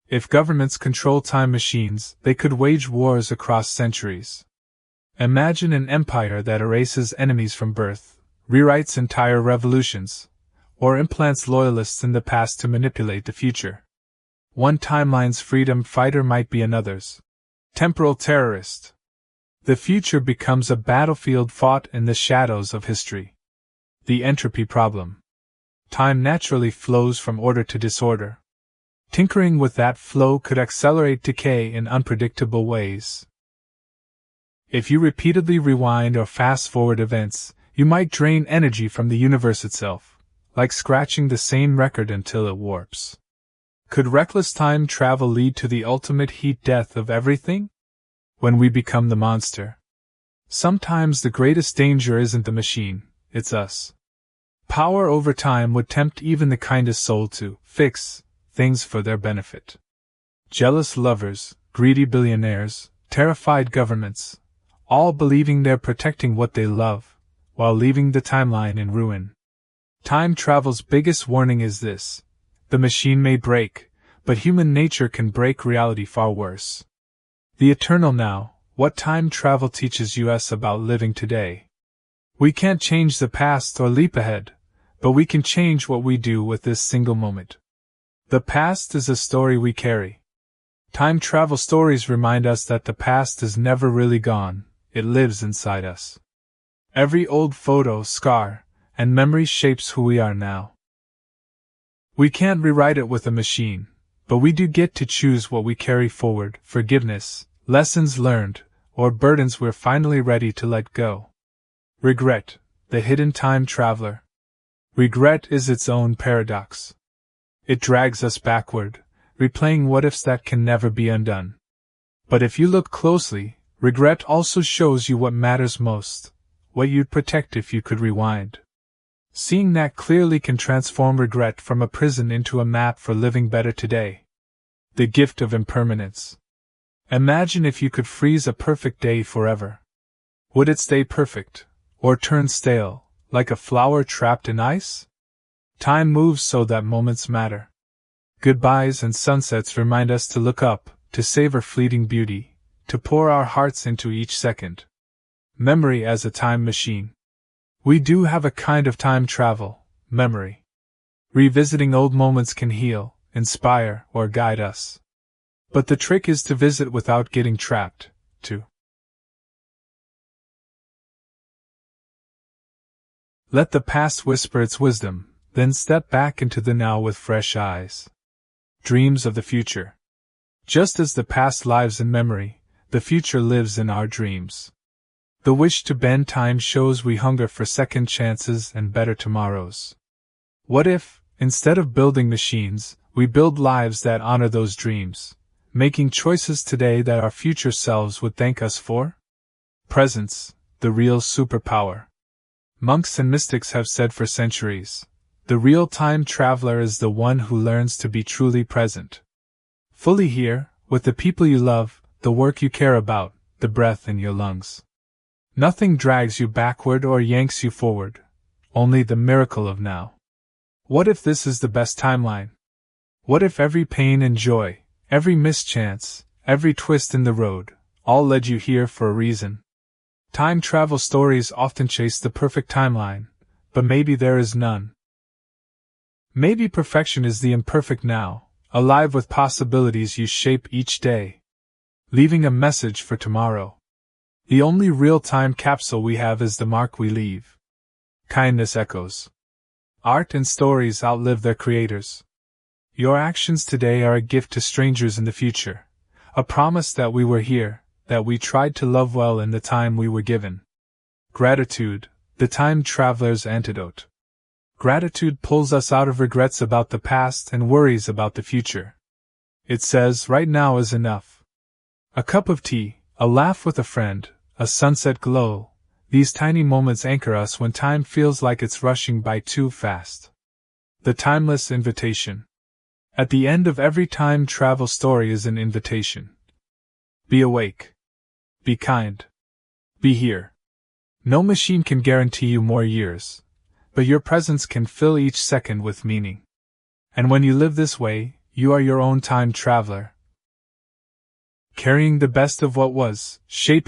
If governments control time machines, they could wage wars across centuries. Imagine an empire that erases enemies from birth, rewrites entire revolutions, or implants loyalists in the past to manipulate the future. One timeline's freedom fighter might be another's temporal terrorist. The future becomes a battlefield fought in the shadows of history. The entropy problem. Time naturally flows from order to disorder. Tinkering with that flow could accelerate decay in unpredictable ways. If you repeatedly rewind or fast-forward events, you might drain energy from the universe itself, like scratching the same record until it warps. Could reckless time travel lead to the ultimate heat death of everything? When we become the monster. Sometimes the greatest danger isn't the machine, it's us. Power over time would tempt even the kindest soul to fix things for their benefit. Jealous lovers, greedy billionaires, terrified governments, all believing they're protecting what they love, while leaving the timeline in ruin. Time travel's biggest warning is this: the machine may break, but human nature can break reality far worse. The eternal now, what time travel teaches us about living today. We can't change the past or leap ahead, but we can change what we do with this single moment. The past is a story we carry. Time travel stories remind us that the past is never really gone, it lives inside us. Every old photo, scar, and memory shapes who we are now. We can't rewrite it with a machine, but we do get to choose what we carry forward: forgiveness, lessons learned, or burdens we're finally ready to let go. Regret, the hidden time traveler. Regret is its own paradox. It drags us backward, replaying what-ifs that can never be undone. But if you look closely, regret also shows you what matters most, what you'd protect if you could rewind. Seeing that clearly can transform regret from a prison into a map for living better today. The gift of impermanence. Imagine if you could freeze a perfect day forever. Would it stay perfect, or turn stale, like a flower trapped in ice? Time moves so that moments matter. Goodbyes and sunsets remind us to look up, to savor fleeting beauty, to pour our hearts into each second. Memory as a time machine. We do have a kind of time travel, memory. Revisiting old moments can heal, inspire, or guide us. But the trick is to visit without getting trapped, to let the past whisper its wisdom, then step back into the now with fresh eyes. Dreams of the future. Just as the past lives in memory, the future lives in our dreams. The wish to bend time shows we hunger for second chances and better tomorrows. What if, instead of building machines, we build lives that honor those dreams, making choices today that our future selves would thank us for? Presence, the real superpower. Monks and mystics have said for centuries, the real time traveler is the one who learns to be truly present. Fully here, with the people you love, the work you care about, the breath in your lungs. Nothing drags you backward or yanks you forward, only the miracle of now. What if this is the best timeline? What if every pain and joy, every mischance, every twist in the road, all led you here for a reason? Time travel stories often chase the perfect timeline, but maybe there is none. Maybe perfection is the imperfect now, alive with possibilities you shape each day, leaving a message for tomorrow. The only real time capsule we have is the mark we leave. Kindness echoes. Art and stories outlive their creators. Your actions today are a gift to strangers in the future, a promise that we were here, that we tried to love well in the time we were given. Gratitude, the time traveler's antidote. Gratitude pulls us out of regrets about the past and worries about the future. It says, right now is enough. A cup of tea, a laugh with a friend, a sunset glow, these tiny moments anchor us when time feels like it's rushing by too fast. The timeless invitation. At the end of every time travel story is an invitation. Be awake. Be kind. Be here. No machine can guarantee you more years, But your presence can fill each second with meaning. And when you live this way, you are your own time traveler, carrying the best of what was, shaping